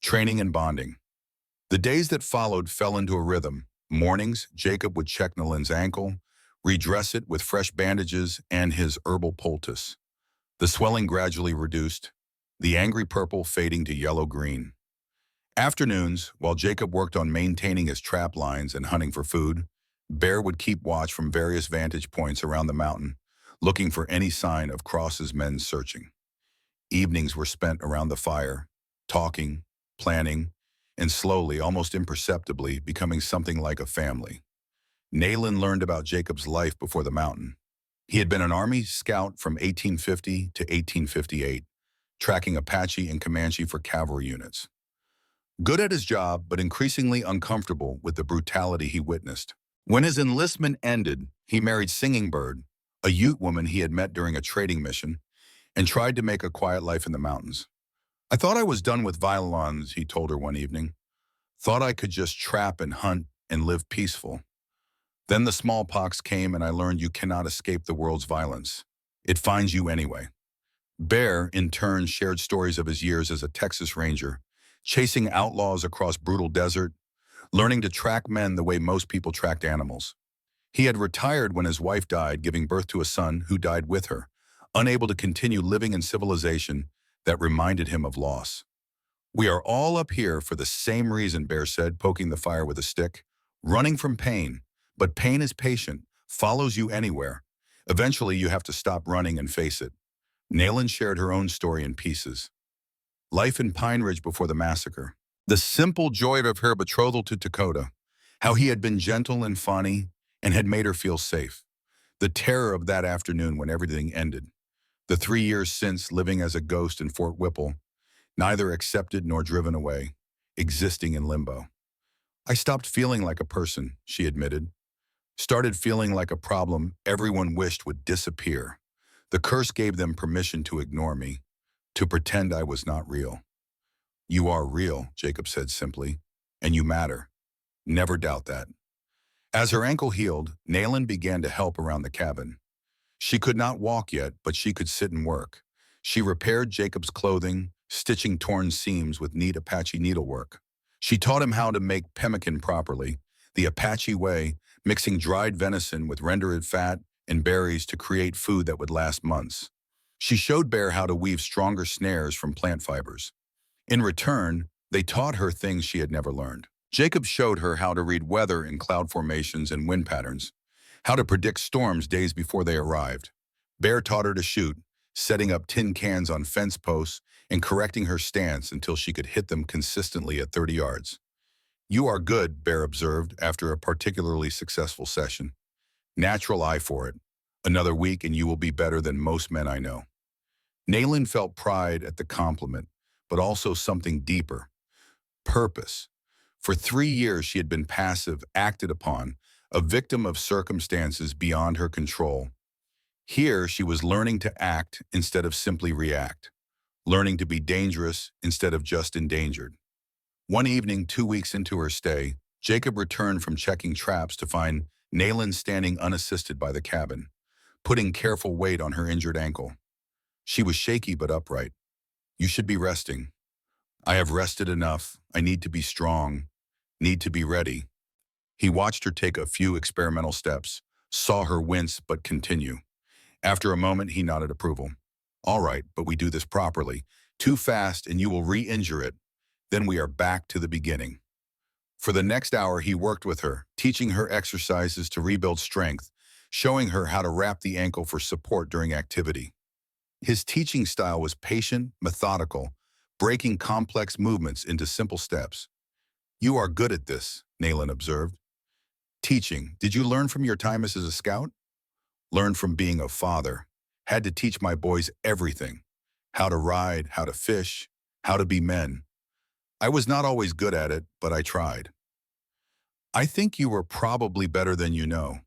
Training and bonding. The days that followed fell into a rhythm. Mornings, Jacob would check Nolan's ankle, redress it with fresh bandages and his herbal poultice. The swelling gradually reduced, the angry purple fading to yellow-green. Afternoons, while Jacob worked on maintaining his trap lines and hunting for food, Bear would keep watch from various vantage points around the mountain, looking for any sign of Cross's men searching. Evenings were spent around the fire, talking, planning, and slowly, almost imperceptibly, becoming something like a family. Nayland learned about Jacob's life before the mountain. He had been an Army scout from 1850 to 1858, tracking Apache and Comanche for cavalry units. Good at his job, but increasingly uncomfortable with the brutality he witnessed. When his enlistment ended, he married Singing Bird, a Ute woman he had met during a trading mission, and tried to make a quiet life in the mountains. I thought I was done with violins, he told her one evening. Thought I could just trap and hunt and live peaceful. Then the smallpox came and I learned you cannot escape the world's violence. It finds you anyway. Bear, in turn, shared stories of his years as a Texas Ranger, chasing outlaws across brutal desert, learning to track men the way most people tracked animals. He had retired when his wife died, giving birth to a son who died with her, unable to continue living in civilization that reminded him of loss. We are all up here for the same reason, Bear said, poking the fire with a stick. Running from pain. But pain is patient, follows you anywhere. Eventually, you have to stop running and face it. Nayland shared her own story in pieces. Life in Pine Ridge before the massacre. The simple joy of her betrothal to Dakota. How he had been gentle and funny and had made her feel safe. The terror of that afternoon when everything ended. The 3 years since living as a ghost in Fort Whipple, neither accepted nor driven away, existing in limbo. I stopped feeling like a person, she admitted. Started feeling like a problem everyone wished would disappear. The curse gave them permission to ignore me, to pretend I was not real. You are real, Jacob said simply, and you matter. Never doubt that. As her ankle healed, Nayland began to help around the cabin. She could not walk yet, but she could sit and work. She repaired Jacob's clothing, stitching torn seams with neat Apache needlework. She taught him how to make pemmican properly, the Apache way, mixing dried venison with rendered fat and berries to create food that would last months. She showed Bear how to weave stronger snares from plant fibers. In return, they taught her things she had never learned. Jacob showed her how to read weather in cloud formations and wind patterns, how to predict storms days before they arrived. Bear taught her to shoot, setting up tin cans on fence posts and correcting her stance until she could hit them consistently at 30 yards. You are good, Bear observed after a particularly successful session. Natural eye for it. Another week and you will be better than most men I know. Nayland felt pride at the compliment, but also something deeper. Purpose. For 3 years she had been passive, acted upon, a victim of circumstances beyond her control. Here she was learning to act instead of simply react, learning to be dangerous instead of just endangered. One evening, 2 weeks into her stay, Jacob returned from checking traps to find Nayland standing unassisted by the cabin, putting careful weight on her injured ankle. She was shaky but upright. You should be resting. I have rested enough. I need to be strong. Need to be ready. He watched her take a few experimental steps, saw her wince but continue. After a moment, he nodded approval. All right, but we do this properly. Too fast and you will re-injure it. Then we are back to the beginning. For the next hour, he worked with her, teaching her exercises to rebuild strength, showing her how to wrap the ankle for support during activity. His teaching style was patient, methodical, breaking complex movements into simple steps. You are good at this, Nayland observed. Teaching. Did you learn from your time as a scout? Learned from being a father. Had to teach my boys everything. How to ride, how to fish, how to be men. I was not always good at it, but I tried. I think you were probably better than you know.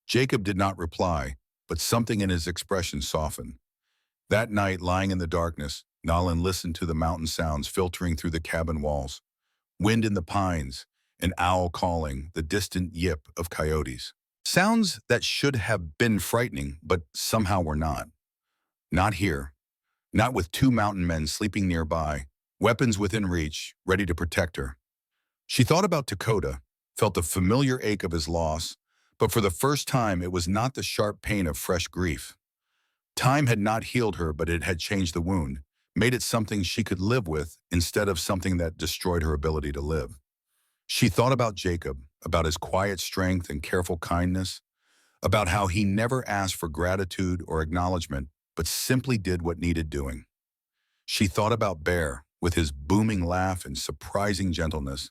Jacob did not reply, but something in his expression softened. That night, lying in the darkness, Nayland listened to the mountain sounds filtering through the cabin walls. Wind in the pines, an owl calling, the distant yip of coyotes. Sounds that should have been frightening, but somehow were not. Not here. Not with 2 mountain men sleeping nearby, weapons within reach, ready to protect her. She thought about Dakota, felt the familiar ache of his loss, but for the first time it was not the sharp pain of fresh grief. Time had not healed her, but it had changed the wound, made it something she could live with instead of something that destroyed her ability to live. She thought about Jacob, about his quiet strength and careful kindness, about how he never asked for gratitude or acknowledgement, but simply did what needed doing. She thought about Bear, with his booming laugh and surprising gentleness,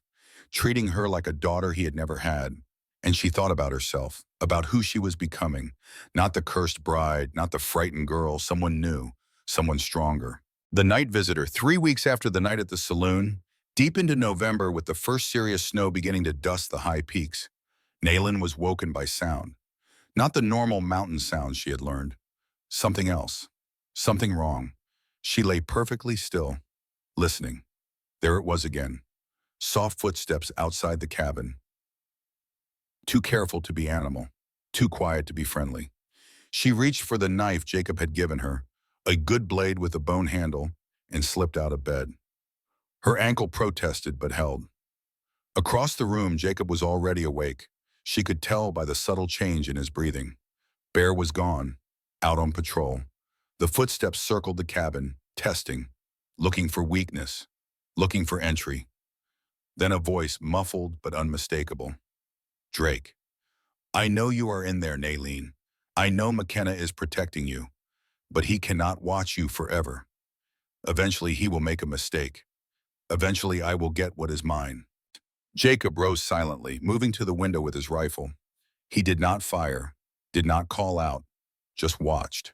treating her like a daughter he had never had. And she thought about herself, about who she was becoming, not the cursed bride, not the frightened girl, someone new, someone stronger. The night visitor, 3 weeks after the night at the saloon, deep into November with the first serious snow beginning to dust the high peaks, Nayland was woken by sound. Not the normal mountain sounds she had learned. Something else. Something wrong. She lay perfectly still, listening. There it was again. Soft footsteps outside the cabin. Too careful to be animal. Too quiet to be friendly. She reached for the knife Jacob had given her, a good blade with a bone handle, and slipped out of bed. Her ankle protested but held. Across the room, Jacob was already awake. She could tell by the subtle change in his breathing. Bear was gone, out on patrol. The footsteps circled the cabin, testing, looking for weakness, looking for entry. Then a voice, muffled but unmistakable. Drake. I know you are in there, Nalene. I know McKenna is protecting you, but he cannot watch you forever. Eventually he will make a mistake. Eventually I will get what is mine. Jacob rose silently, moving to the window with his rifle. He did not fire, did not call out, just watched.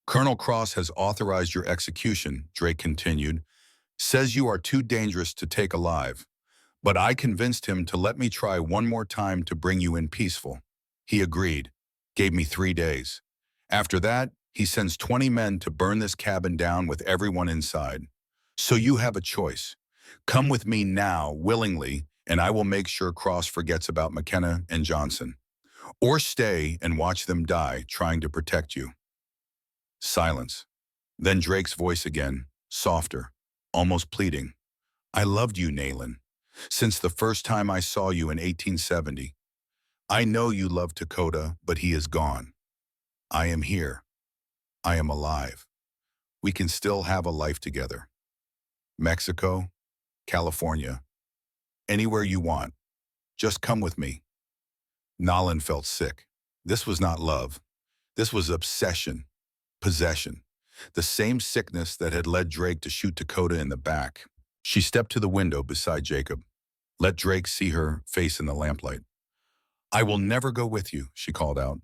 Colonel Cross has authorized your execution, Drake continued. Says you are too dangerous to take alive. But I convinced him to let me try one more time to bring you in peaceful. He agreed, gave me 3 days. After that, he sends 20 men to burn this cabin down with everyone inside. So you have a choice. Come with me now, willingly, and I will make sure Cross forgets about McKenna and Johnson. Or stay and watch them die trying to protect you. Silence. Then Drake's voice again, softer, almost pleading. I loved you, Nayland, since the first time I saw you in 1870. I know you love Dakota, but he is gone. I am here. I am alive. We can still have a life together. Mexico, California, anywhere you want. Just come with me. Nolan felt sick. This was not love. This was obsession, possession, the same sickness that had led Drake to shoot Dakota in the back. She stepped to the window beside Jacob. Let Drake see her face in the lamplight. I will never go with you, she called out.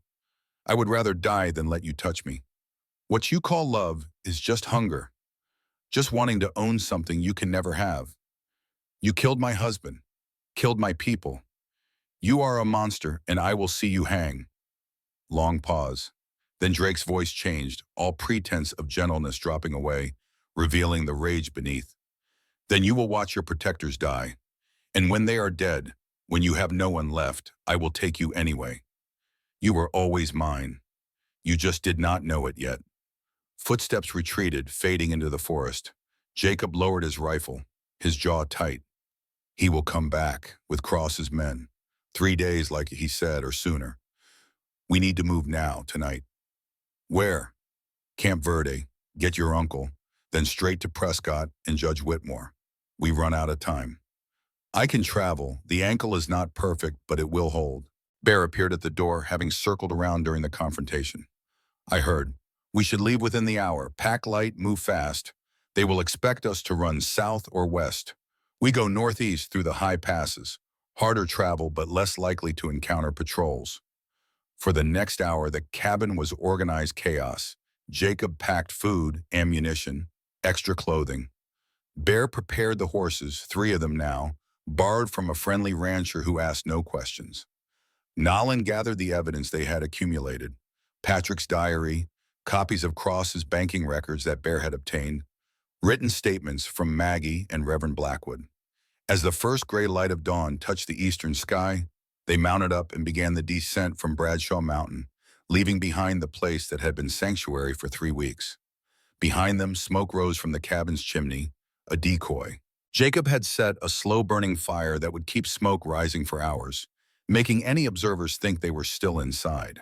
I would rather die than let you touch me. What you call love is just hunger, just wanting to own something you can never have. You killed my husband, killed my people. You are a monster, and I will see you hang. Long pause. Then Drake's voice changed, all pretense of gentleness dropping away, revealing the rage beneath. Then you will watch your protectors die. And when they are dead, when you have no one left, I will take you anyway. You were always mine. You just did not know it yet. Footsteps retreated, fading into the forest. Jacob lowered his rifle, his jaw tight. He will come back with Cross's men. 3 days, like he said, or sooner. We need to move now, tonight. Where? Camp Verde. Get your uncle. Then straight to Prescott and Judge Whitmore. We run out of time. I can travel. The ankle is not perfect, but it will hold. Bear appeared at the door, having circled around during the confrontation. I heard. We should leave within the hour. Pack light, move fast. They will expect us to run south or west. We go northeast through the high passes. Harder travel, but less likely to encounter patrols. For the next hour, the cabin was organized chaos. Jacob packed food, ammunition, extra clothing. Bear prepared the horses, 3 of them now, borrowed from a friendly rancher who asked no questions. Nolan gathered the evidence they had accumulated. Patrick's diary, copies of Cross's banking records that Bear had obtained, written statements from Maggie and Reverend Blackwood. As the first gray light of dawn touched the eastern sky, they mounted up and began the descent from Bradshaw Mountain, leaving behind the place that had been sanctuary for 3 weeks. Behind them, smoke rose from the cabin's chimney, a decoy. Jacob had set a slow-burning fire that would keep smoke rising for hours, making any observers think they were still inside.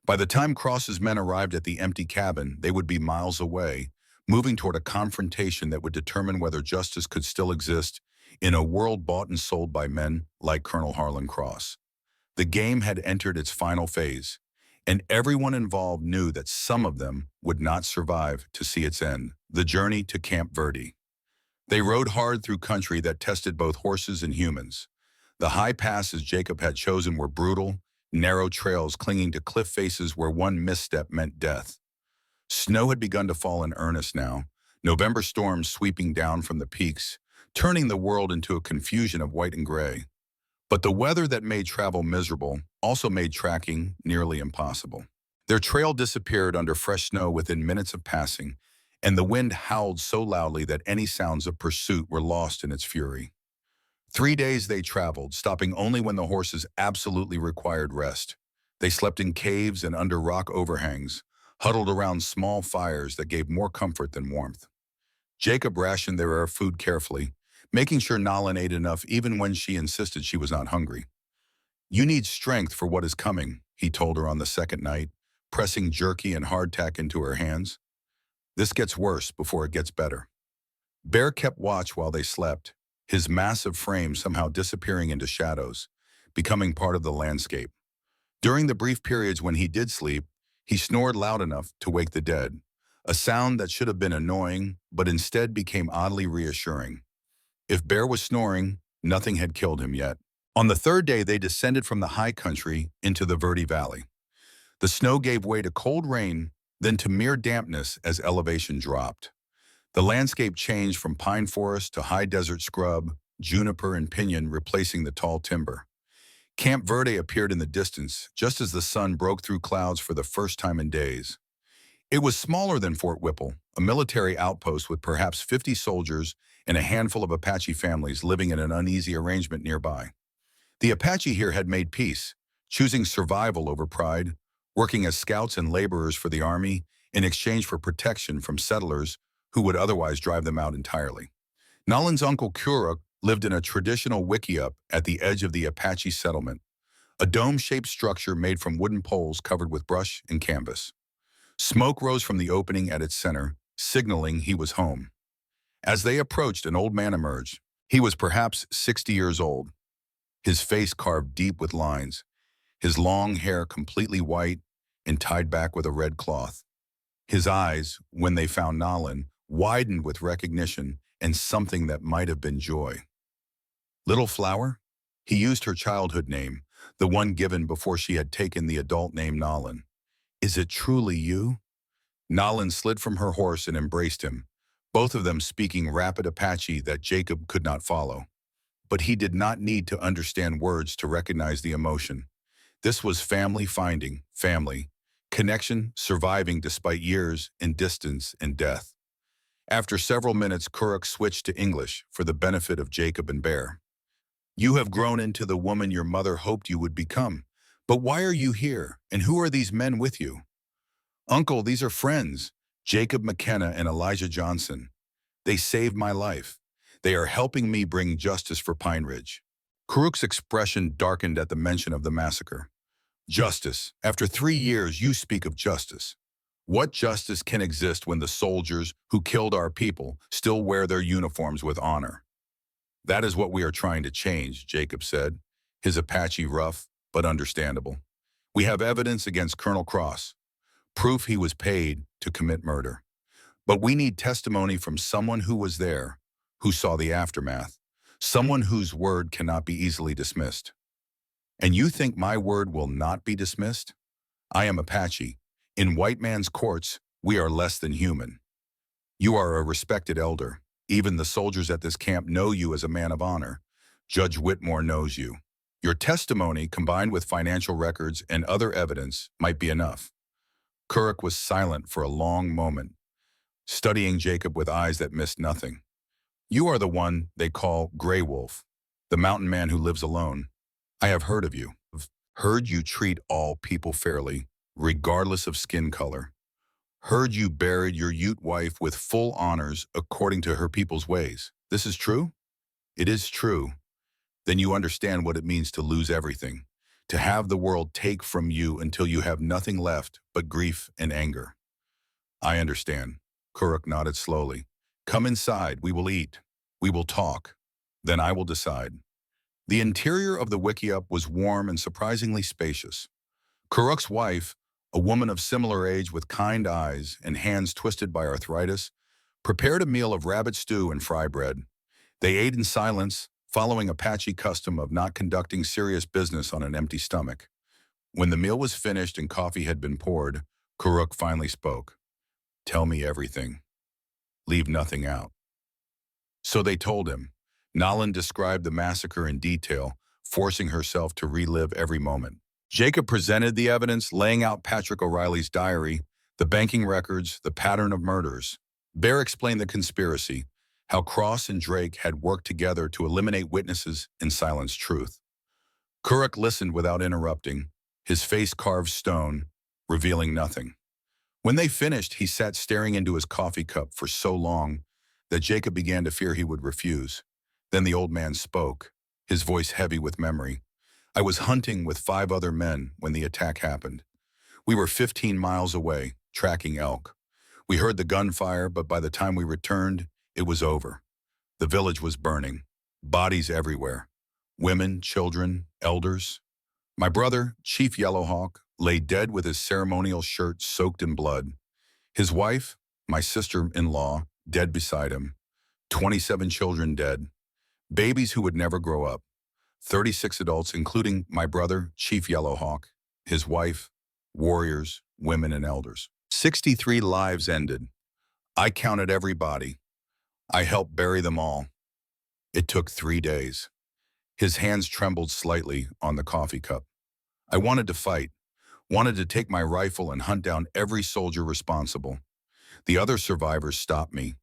By the time Cross's men arrived at the empty cabin, they would be miles away, moving toward a confrontation that would determine whether justice could still exist in a world bought and sold by men like Colonel Harlan Cross. The game had entered its final phase, and everyone involved knew that some of them would not survive to see its end, the journey to Camp Verde. They rode hard through country that tested both horses and humans. The high passes Jacob had chosen were brutal, narrow trails clinging to cliff faces where one misstep meant death. Snow had begun to fall in earnest now, November storms sweeping down from the peaks, turning the world into a confusion of white and gray. But the weather that made travel miserable also made tracking nearly impossible. Their trail disappeared under fresh snow within minutes of passing, and the wind howled so loudly that any sounds of pursuit were lost in its fury. 3 days they traveled, stopping only when the horses absolutely required rest. They slept in caves and under rock overhangs, huddled around small fires that gave more comfort than warmth. Jacob rationed their food carefully, making sure Nalin ate enough even when she insisted she was not hungry. "You need strength for what is coming," he told her on the second night, pressing jerky and hardtack into her hands. "This gets worse before it gets better." Bear kept watch while they slept, his massive frame somehow disappearing into shadows, becoming part of the landscape. During the brief periods when he did sleep, he snored loud enough to wake the dead, a sound that should have been annoying, but instead became oddly reassuring. If Bear was snoring, nothing had killed him yet. On the third day, they descended from the high country into the Verde Valley. The snow gave way to cold rain, then to mere dampness as elevation dropped. The landscape changed from pine forest to high desert scrub, juniper and pinyon replacing the tall timber. Camp Verde appeared in the distance, just as the sun broke through clouds for the first time in days. It was smaller than Fort Whipple, a military outpost with perhaps 50 soldiers and a handful of Apache families living in an uneasy arrangement nearby. The Apache here had made peace, choosing survival over pride, working as scouts and laborers for the army in exchange for protection from settlers who would otherwise drive them out entirely. Nalin's uncle Kuruk lived in a traditional wickiup at the edge of the Apache settlement, a dome-shaped structure made from wooden poles covered with brush and canvas. Smoke rose from the opening at its center, signaling he was home. As they approached, an old man emerged. He was perhaps 60 years old, his face carved deep with lines, his long hair completely white and tied back with a red cloth. His eyes, when they found Nalin, widened with recognition and something that might have been joy. "Little Flower?" He used her childhood name, the one given before she had taken the adult name Nalin. "Is it truly you?" Nalin slid from her horse and embraced him, both of them speaking rapid Apache that Jacob could not follow. But he did not need to understand words to recognize the emotion. This was family finding family, connection surviving despite years and distance and death. After several minutes, Kuruk switched to English for the benefit of Jacob and Bear. "You have grown into the woman your mother hoped you would become. But why are you here, and who are these men with you?" "Uncle, these are friends, Jacob McKenna and Elijah Johnson. They saved my life. They are helping me bring justice for Pine Ridge." Kuruk's expression darkened at the mention of the massacre. "Justice. After 3 years, you speak of justice. What justice can exist when the soldiers who killed our people still wear their uniforms with honor?" "That is what we are trying to change," Jacob said, his Apache rough but understandable. "We have evidence against Colonel Cross, proof he was paid to commit murder. But we need testimony from someone who was there, who saw the aftermath, someone whose word cannot be easily dismissed." "And you think my word will not be dismissed? I am Apache. In white man's courts, we are less than human. You are a respected elder. Even the soldiers at this camp know you as a man of honor. Judge Whitmore knows you. Your testimony, combined with financial records and other evidence, might be enough." Kuruk was silent for a long moment, studying Jacob with eyes that missed nothing. "You are the one they call Grey Wolf, the mountain man who lives alone. I have heard of you. I've heard you treat all people fairly, regardless of skin color. Heard you buried your Ute wife with full honors according to her people's ways. This is true?" "It is true." "Then you understand what it means to lose everything, to have the world take from you until you have nothing left but grief and anger." "I understand." Kuruk nodded slowly. "Come inside, we will eat. We will talk. Then I will decide." The interior of the wickiup was warm and surprisingly spacious. Kuruk's wife, a woman of similar age with kind eyes and hands twisted by arthritis, prepared a meal of rabbit stew and fry bread. They ate in silence, following Apache custom of not conducting serious business on an empty stomach. When the meal was finished and coffee had been poured, Kuruk finally spoke. "Tell me everything. Leave nothing out." So they told him. Nalin described the massacre in detail, forcing herself to relive every moment. Jacob presented the evidence, laying out Patrick O'Reilly's diary, the banking records, the pattern of murders. Bear explained the conspiracy, how Cross and Drake had worked together to eliminate witnesses and silence truth. Kuruk listened without interrupting, his face carved stone, revealing nothing. When they finished, he sat staring into his coffee cup for so long that Jacob began to fear he would refuse. Then the old man spoke, his voice heavy with memory. I was hunting with 5 other men when the attack happened. We were 15 miles away, tracking elk. We heard the gunfire, but by the time we returned, it was over. The village was burning, bodies everywhere. Women, children, elders. My brother, Chief Yellowhawk, lay dead with his ceremonial shirt soaked in blood. His wife, my sister-in-law, dead beside him. 27 children dead. Babies who would never grow up. 36 adults, including my brother, Chief Yellowhawk, his wife, warriors, women, and elders. 63 lives ended. I counted every body. I helped bury them all. It took 3 days. His hands trembled slightly on the coffee cup. I wanted to fight, wanted to take my rifle and hunt down every soldier responsible. The other survivors stopped me,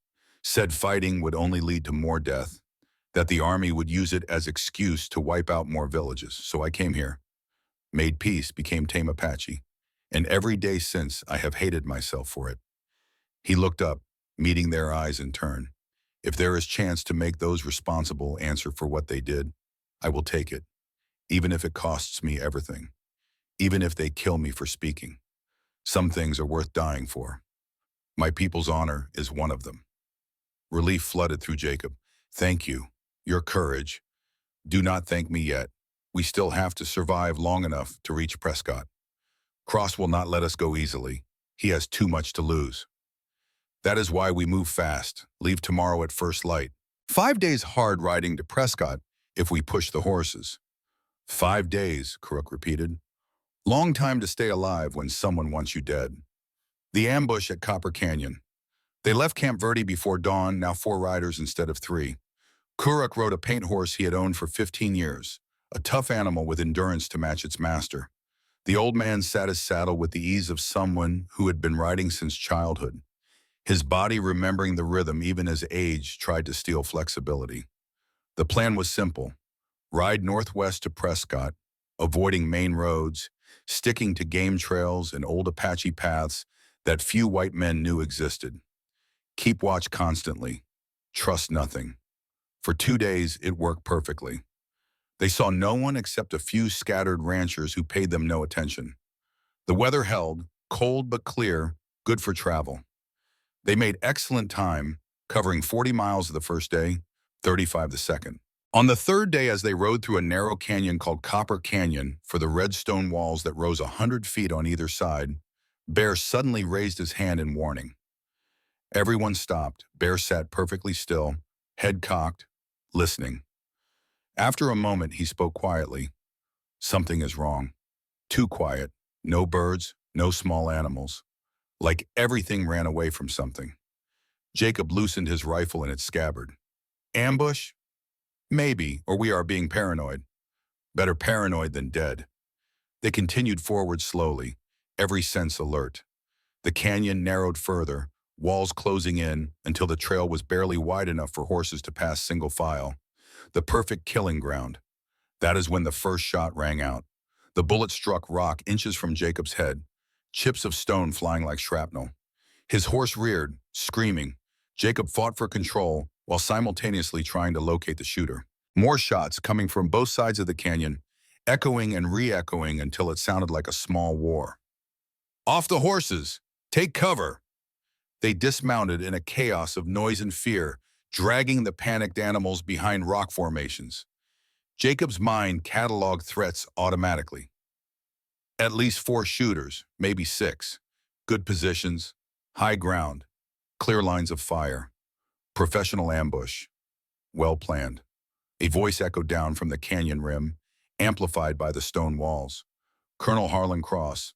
said fighting would only lead to more death, that the army would use it as excuse to wipe out more villages. So I came here, made peace, became tame Apache, and every day since I have hated myself for it. He looked up, meeting their eyes in turn. If there is chance to make those responsible answer for what they did, I will take it, even if it costs me everything, even if they kill me for speaking. Some things are worth dying for. My people's honor is one of them. Relief flooded through Jacob. Thank you. Your courage. Do not thank me yet. We still have to survive long enough to reach Prescott. Cross will not let us go easily. He has too much to lose. That is why we move fast, leave tomorrow at first light. 5 days hard riding to Prescott if we push the horses. 5 days, Kuruk repeated. Long time to stay alive when someone wants you dead. The ambush at Copper Canyon. They left Camp Verde before dawn, now 4 riders instead of 3. Kuruk rode a paint horse he had owned for 15 years, a tough animal with endurance to match its master. The old man sat his saddle with the ease of someone who had been riding since childhood, his body remembering the rhythm even as age tried to steal flexibility. The plan was simple: ride northwest to Prescott, avoiding main roads, sticking to game trails and old Apache paths that few white men knew existed. Keep watch constantly. Trust nothing. For 2 days, it worked perfectly. They saw no one except a few scattered ranchers who paid them no attention. The weather held, cold but clear, good for travel. They made excellent time, covering 40 miles the first day, 35 the second. On the third day, as they rode through a narrow canyon called Copper Canyon for the red stone walls that rose 100 feet on either side, Bear suddenly raised his hand in warning. Everyone stopped. Bear sat perfectly still, head cocked, listening. After a moment, he spoke quietly. Something is wrong. Too quiet. No birds, no small animals. Like everything ran away from something. Jacob loosened his rifle in its scabbard. Ambush? Maybe, or we are being paranoid. Better paranoid than dead. They continued forward slowly, every sense alert. The canyon narrowed further, walls closing in until the trail was barely wide enough for horses to pass single file. The perfect killing ground. That is when the first shot rang out. The bullet struck rock inches from Jacob's head, chips of stone flying like shrapnel. His horse reared, screaming. Jacob fought for control while simultaneously trying to locate the shooter. More shots coming from both sides of the canyon, echoing and re-echoing until it sounded like a small war. Off the horses! Take cover! They dismounted in a chaos of noise and fear, dragging the panicked animals behind rock formations. Jacob's mind cataloged threats automatically. At least 4 shooters, maybe 6. Good positions, high ground, clear lines of fire. Professional ambush. Well planned. A voice echoed down from the canyon rim, amplified by the stone walls. Colonel Harlan Cross.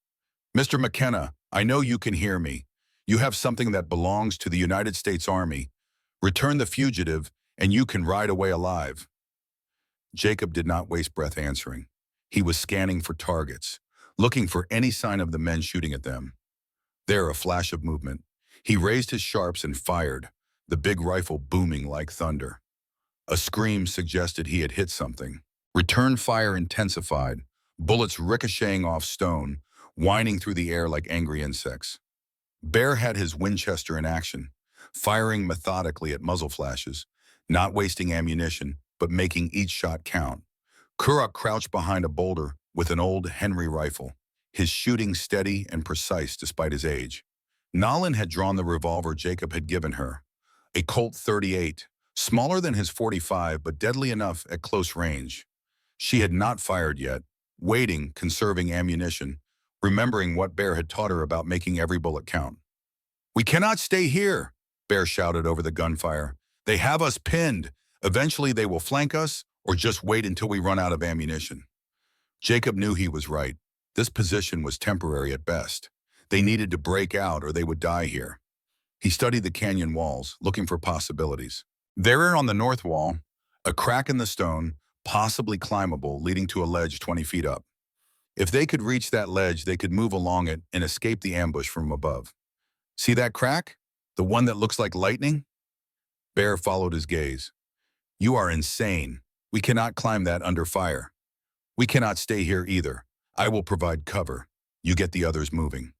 Mr. McKenna, I know you can hear me. You have something that belongs to the United States Army. Return the fugitive, and you can ride away alive. Jacob did not waste breath answering. He was scanning for targets, looking for any sign of the men shooting at them. There, a flash of movement. He raised his sharps and fired, the big rifle booming like thunder. A scream suggested he had hit something. Return fire intensified, bullets ricocheting off stone, whining through the air like angry insects. Bear had his Winchester in action, firing methodically at muzzle flashes, not wasting ammunition, but making each shot count. Kuruk crouched behind a boulder with an old Henry rifle, his shooting steady and precise despite his age. Nalin had drawn the revolver Jacob had given her, a Colt 38, smaller than his 45 but deadly enough at close range. She had not fired yet, waiting, conserving ammunition, remembering what Bear had taught her about making every bullet count. "We cannot stay here," Bear shouted over the gunfire. "They have us pinned. Eventually they will flank us, or just wait until we run out of ammunition." Jacob knew he was right. This position was temporary at best. They needed to break out or they would die here. He studied the canyon walls, looking for possibilities. There on the north wall, a crack in the stone, possibly climbable, leading to a ledge 20 feet up. If they could reach that ledge, they could move along it and escape the ambush from above. "See that crack? The one that looks like lightning?" Bear followed his gaze. "You are insane. We cannot climb that under fire. We cannot stay here either. I will provide cover. You get the others moving."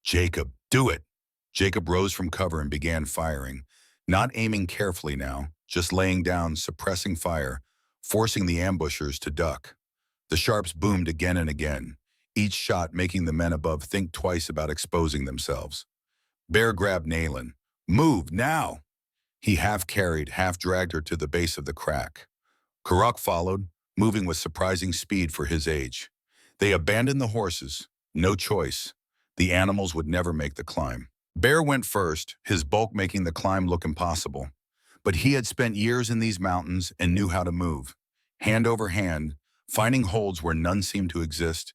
"Jacob, do it!" Jacob rose from cover and began firing, not aiming carefully now, just laying down, suppressing fire, forcing the ambushers to duck. The sharps boomed again and again, each shot making the men above think twice about exposing themselves. Bear grabbed Nalin. "Move, now!" He half-carried, half-dragged her to the base of the crack. Karak followed, moving with surprising speed for his age. They abandoned the horses. No choice. The animals would never make the climb. Bear went first, his bulk making the climb look impossible. But he had spent years in these mountains and knew how to move. Hand over hand, finding holds where none seemed to exist,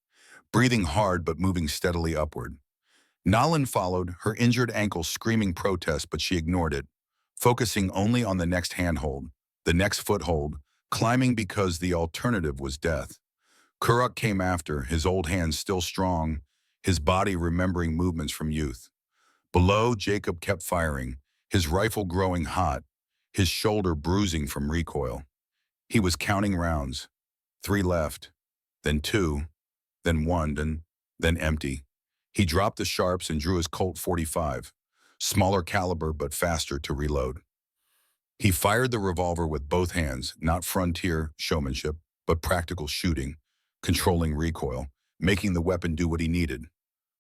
breathing hard but moving steadily upward. Nalin followed, her injured ankle screaming protest, but she ignored it, focusing only on the next handhold, the next foothold, climbing because the alternative was death. Kuruk came after, his old hands still strong, his body remembering movements from youth. Below, Jacob kept firing, his rifle growing hot, his shoulder bruising from recoil. He was counting rounds. 3 left, then 2, then 1, then empty. He dropped the sharps and drew his Colt 45, smaller caliber but faster to reload. He fired the revolver with both hands, not frontier showmanship, but practical shooting, controlling recoil, making the weapon do what he needed.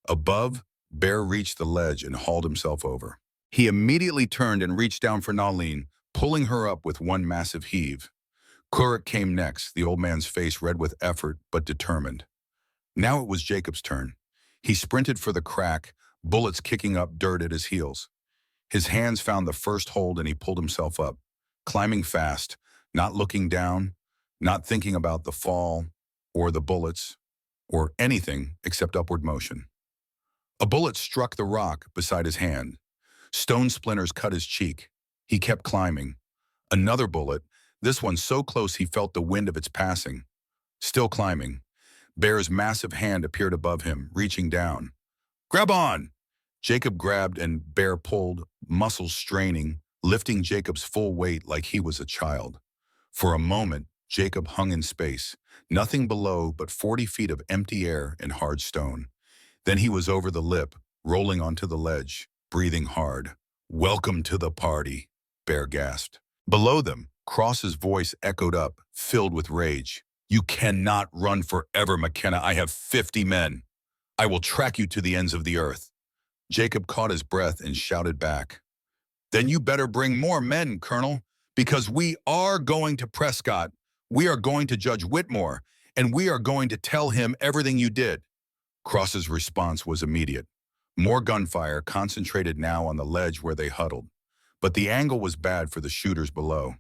Above, Bear reached the ledge and hauled himself over. He immediately turned and reached down for Nalin, pulling her up with one massive heave. Kuruk came next, the old man's face red with effort but determined. Now it was Jacob's turn. He sprinted for the crack, bullets kicking up dirt at his heels. His hands found the first hold and he pulled himself up, climbing fast, not looking down, not thinking about the fall or the bullets or anything except upward motion. A bullet struck the rock beside his hand. Stone splinters cut his cheek. He kept climbing. Another bullet, this one so close he felt the wind of its passing. Still climbing. Bear's massive hand appeared above him, reaching down. "Grab on!" Jacob grabbed and Bear pulled, muscles straining, lifting Jacob's full weight like he was a child. For a moment, Jacob hung in space, nothing below but 40 feet of empty air and hard stone. Then he was over the lip, rolling onto the ledge, breathing hard. "Welcome to the party," Bear gasped. Below them, Cross's voice echoed up, filled with rage. "You cannot run forever, McKenna. I have 50 men. I will track you to the ends of the earth." Jacob caught his breath and shouted back, "Then you better bring more men, Colonel, because we are going to Prescott. We are going to Judge Whitmore, and we are going to tell him everything you did." Cross's response was immediate. More gunfire, concentrated now on the ledge where they huddled. But the angle was bad for the shooters below.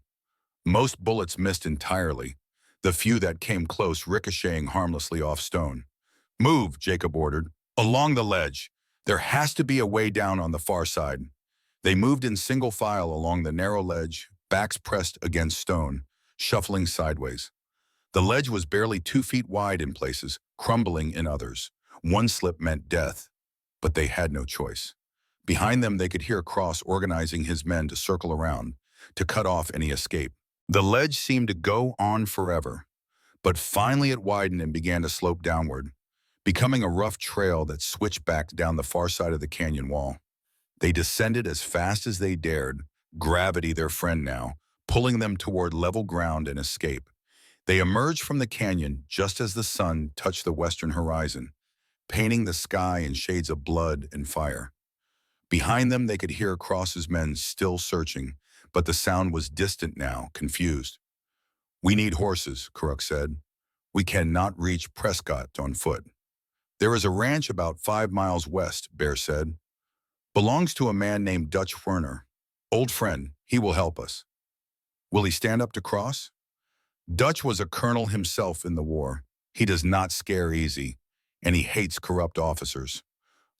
Most bullets missed entirely, the few that came close ricocheting harmlessly off stone. "Move," Jacob ordered. "Along the ledge. There has to be a way down on the far side." They moved in single file along the narrow ledge, backs pressed against stone, shuffling sideways. The ledge was barely 2 feet wide in places, crumbling in others. One slip meant death, but they had no choice. Behind them, they could hear Cross organizing his men to circle around, to cut off any escape. The ledge seemed to go on forever, but finally it widened and began to slope downward, becoming a rough trail that switched back down the far side of the canyon wall. They descended as fast as they dared, gravity their friend now, pulling them toward level ground and escape. They emerged from the canyon just as the sun touched the western horizon, painting the sky in shades of blood and fire. Behind them, they could hear Cross's men still searching, but the sound was distant now, confused. "We need horses," Kuruk said. "We cannot reach Prescott on foot." "There is a ranch about 5 miles west," Bear said. "Belongs to a man named Dutch Werner. Old friend, he will help us." "Will he stand up to Cross?" "Dutch was a colonel himself in the war. He does not scare easy, and he hates corrupt officers.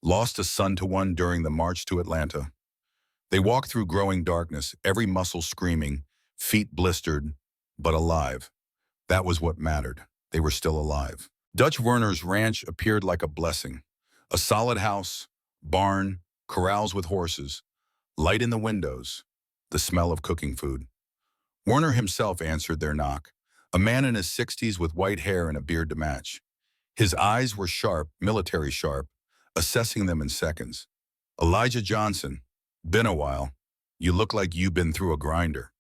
Lost a son to one during the march to Atlanta." They walked through growing darkness, every muscle screaming, feet blistered, but alive. That was what mattered. They were still alive. Dutch Werner's ranch appeared like a blessing. A solid house, barn, corrals with horses, light in the windows, the smell of cooking food. Werner himself answered their knock, a man in his 60s with white hair and a beard to match. His eyes were sharp, military sharp, assessing them in seconds. "Elijah Johnson. Been a while. You look like you've been through a grinder."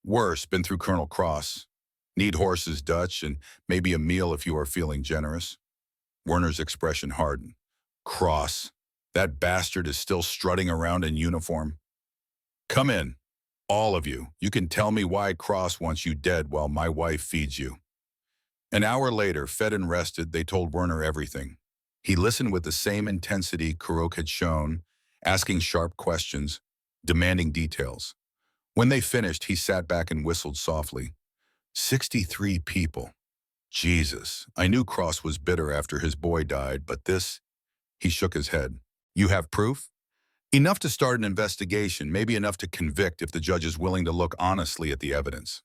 "Worse, been through Colonel Cross. Need horses, Dutch, and maybe a meal if you are feeling generous." Werner's expression hardened. "Cross. That bastard is still strutting around in uniform. Come in. All of you. You can tell me why Cross wants you dead while my wife feeds you." An hour later, fed and rested, they told Werner everything. He listened with the same intensity Kurok had shown, asking sharp questions, demanding details. When they finished, he sat back and whistled softly. 63 people. Jesus, I knew Cross was bitter after his boy died, but this, he shook his head. "You have proof?" "Enough to start an investigation, maybe enough to convict if the judge is willing to look honestly at the evidence."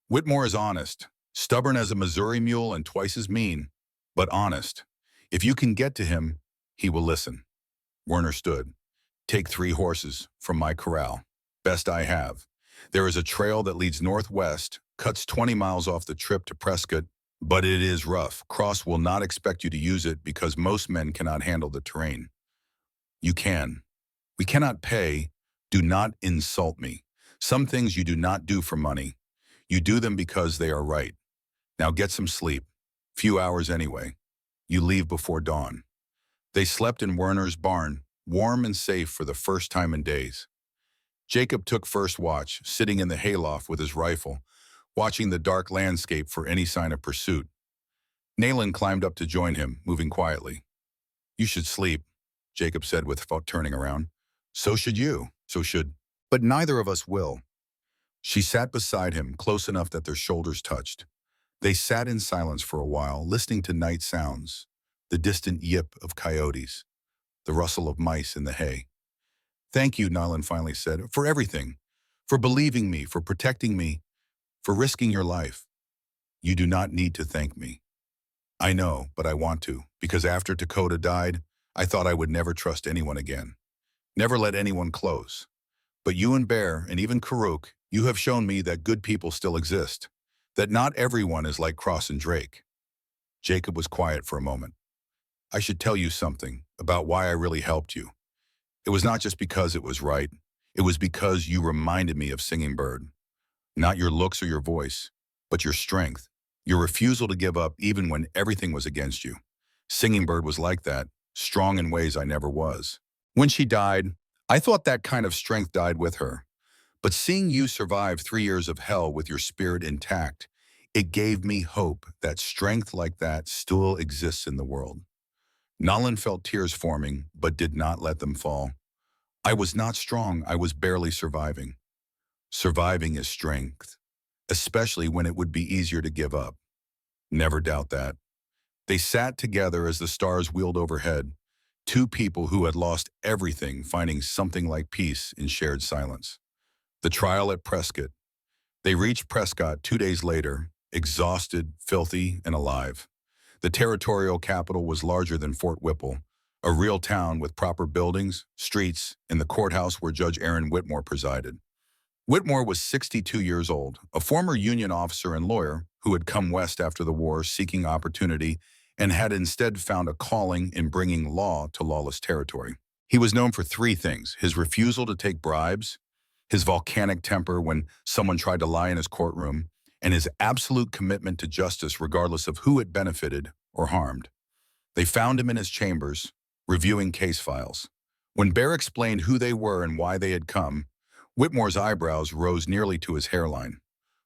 "Whitmore is honest, stubborn as a Missouri mule and twice as mean, but honest. If you can get to him, he will listen." Werner stood. "Take 3 horses from my corral. Best I have. There is a trail that leads northwest, cuts 20 miles off the trip to Prescott, but it is rough. Cross will not expect you to use it because most men cannot handle the terrain. You can. We cannot pay. Do not insult me. Some things you do not do for money. You do them because they are right. Now get some sleep. Few hours anyway. You leave before dawn." They slept in Werner's barn, warm and safe for the first time in days. Jacob took first watch, sitting in the hayloft with his rifle, watching the dark landscape for any sign of pursuit. Nayland climbed up to join him, moving quietly. "You should sleep," Jacob said without turning around. "So should you. So should. But neither of us will." She sat beside him, close enough that their shoulders touched. They sat in silence for a while, listening to night sounds, the distant yip of coyotes, the rustle of mice in the hay. "Thank you," Nayland finally said, "for everything, for believing me, for protecting me, for risking your life." "You do not need to thank me." "I know, but I want to, because after Dakota died, I thought I would never trust anyone again. Never let anyone close. But you and Bear, and even Karuk, you have shown me that good people still exist, that not everyone is like Cross and Drake." Jacob was quiet for a moment. "I should tell you something about why I really helped you. It was not just because it was right. It was because you reminded me of Singing Bird. Not your looks or your voice, but your strength, your refusal to give up even when everything was against you. Singing Bird was like that, strong in ways I never was. When she died, I thought that kind of strength died with her. But seeing you survive 3 years of hell with your spirit intact, it gave me hope that strength like that still exists in the world." Nolan felt tears forming, but did not let them fall. "I was not strong, I was barely surviving." Surviving is strength, especially when it would be easier to give up. Never doubt that. They sat together as the stars wheeled overhead, 2 people who had lost everything finding something like peace in shared silence. The trial at Prescott. They reached Prescott 2 days later, exhausted, filthy, and alive. The territorial capital was larger than Fort Whipple, a real town with proper buildings, streets, and the courthouse where Judge Aaron Whitmore presided. Whitmore was 62 years old, a former Union officer and lawyer who had come west after the war seeking opportunity and had instead found a calling in bringing law to lawless territory. He was known for three things: his refusal to take bribes, his volcanic temper when someone tried to lie in his courtroom, and his absolute commitment to justice regardless of who it benefited or harmed. They found him in his chambers, reviewing case files. When Bear explained who they were and why they had come, Whitmore's eyebrows rose nearly to his hairline.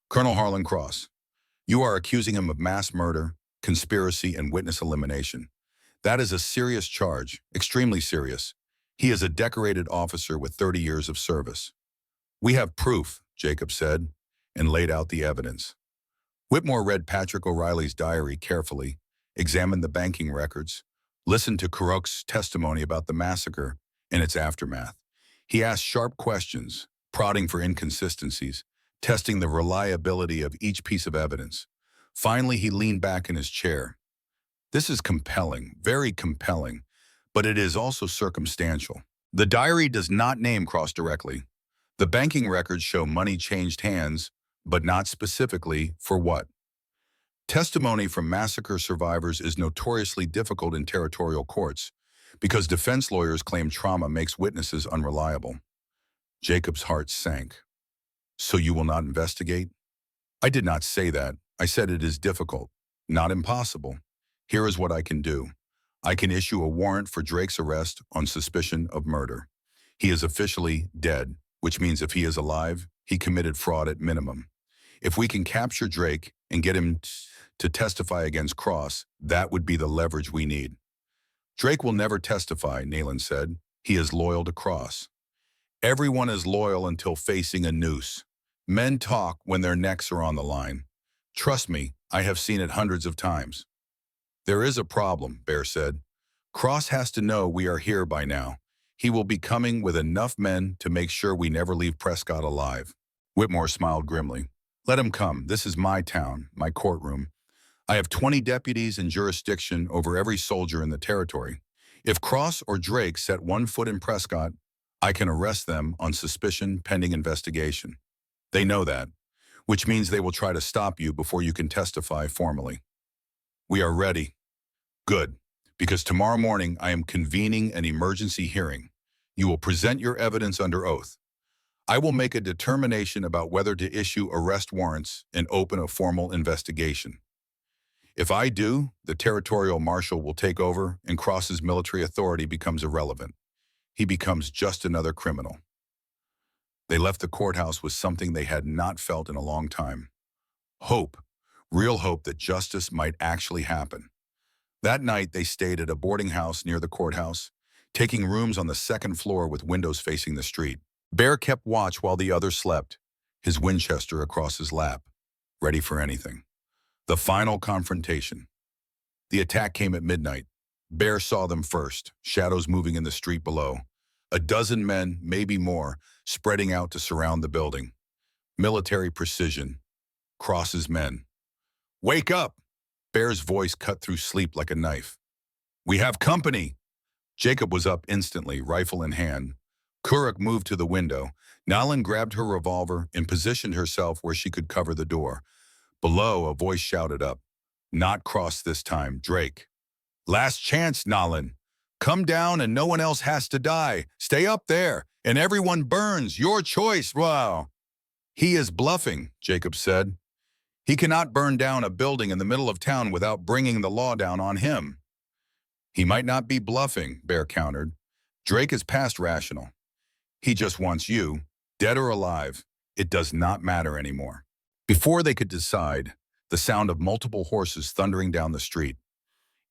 "Colonel Harlan Cross, you are accusing him of mass murder, conspiracy, and witness elimination. That is a serious charge, extremely serious. He is a decorated officer with 30 years of service." "We have proof," Jacob said, and laid out the evidence. Whitmore read Patrick O'Reilly's diary carefully, examined the banking records, listened to Kurok's testimony about the massacre and its aftermath. He asked sharp questions, prodding for inconsistencies, testing the reliability of each piece of evidence. Finally, he leaned back in his chair. "This is compelling, very compelling, but it is also circumstantial. The diary does not name Cross directly. The banking records show money changed hands, but not specifically for what. Testimony from massacre survivors is notoriously difficult in territorial courts because defense lawyers claim trauma makes witnesses unreliable." Jacob's heart sank. "So you will not investigate?" "I did not say that. I said it is difficult, not impossible. Here is what I can do. I can issue a warrant for Drake's arrest on suspicion of murder. He is officially dead, which means if he is alive, he committed fraud at minimum. If we can capture Drake and get him to testify against Cross, that would be the leverage we need." "Drake will never testify," Nayland said. "He is loyal to Cross." "Everyone is loyal until facing a noose. Men talk when their necks are on the line. Trust me, I have seen it hundreds of times." "There is a problem," Bear said. "Cross has to know we are here by now. He will be coming with enough men to make sure we never leave Prescott alive." Whitmore smiled grimly. "Let him come. This is my town, my courtroom. I have 20 deputies and jurisdiction over every soldier in the territory. If Cross or Drake set one foot in Prescott, I can arrest them on suspicion pending investigation. They know that, which means they will try to stop you before you can testify formally." "We are ready." "Good, because tomorrow morning I am convening an emergency hearing. You will present your evidence under oath. I will make a determination about whether to issue arrest warrants and open a formal investigation. If I do, the territorial marshal will take over and Cross's military authority becomes irrelevant. He becomes just another criminal." They left the courthouse with something they had not felt in a long time. Hope, real hope that justice might actually happen. That night, they stayed at a boarding house near the courthouse, taking rooms on the second floor with windows facing the street. Bear kept watch while the others slept, his Winchester across his lap, ready for anything. The final confrontation. The attack came at midnight. Bear saw them first, shadows moving in the street below. A dozen men, maybe more, spreading out to surround the building. Military precision. Cross's men. "Wake up!" Bear's voice cut through sleep like a knife. "We have company!" Jacob was up instantly, rifle in hand. Kurok moved to the window. Nayland grabbed her revolver and positioned herself where she could cover the door. Below, a voice shouted up. "Not Cross this time, Drake." "Last chance, Nayland. Come down and no one else has to die. Stay up there, and everyone burns. Your choice, wow." "He is bluffing," Jacob said. "He cannot burn down a building in the middle of town without bringing the law down on him." "He might not be bluffing," Bear countered. "Drake is past rational. He just wants you, dead or alive. It does not matter anymore." Before they could decide, the sound of multiple horses thundering down the street.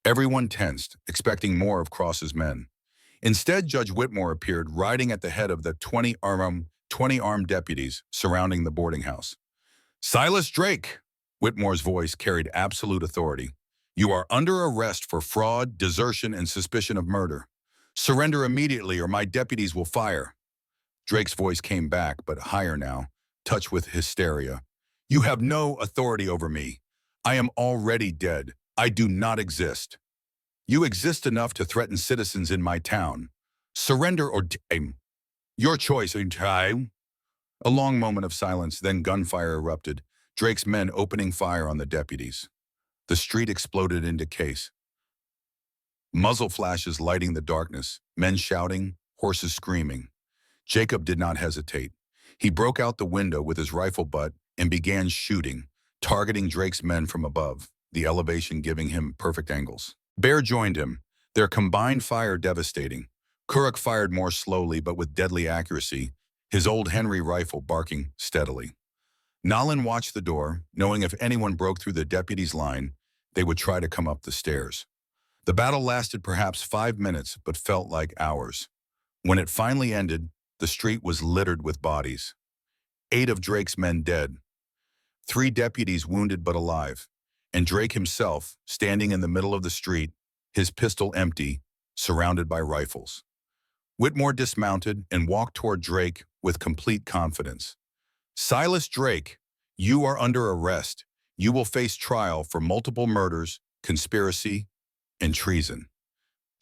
Everyone tensed, expecting more of Cross's men. Instead, Judge Whitmore appeared, riding at the head of the 20 armed deputies surrounding the boarding house. "Silas Drake," Whitmore's voice carried absolute authority. "You are under arrest for fraud, desertion, and suspicion of murder. Surrender immediately or my deputies will fire." Drake's voice came back, but higher now, touched with hysteria. You have no authority over me. I am already dead. I do not exist. You exist enough to threaten citizens in my town. Surrender or die. Your choice, time. A long moment of silence, then gunfire erupted, Drake's men opening fire on the deputies. The street exploded into chaos. Muzzle flashes lighting the darkness, men shouting, horses screaming. Jacob did not hesitate. He broke out the window with his rifle butt and began shooting, targeting Drake's men from above, the elevation giving him perfect angles. Bear joined him, their combined fire devastating. Kuruk fired more slowly but with deadly accuracy, his old Henry rifle barking steadily. Nolan watched the door, knowing if anyone broke through the deputy's line, they would try to come up the stairs. The battle lasted perhaps 5 minutes, but felt like hours. When it finally ended, the street was littered with bodies. 8 of Drake's men dead, 3 deputies wounded but alive, and Drake himself standing in the middle of the street, his pistol empty, surrounded by rifles. Whitmore dismounted and walked toward Drake with complete confidence. Silas Drake, you are under arrest. You will face trial for multiple murders, conspiracy, and treason.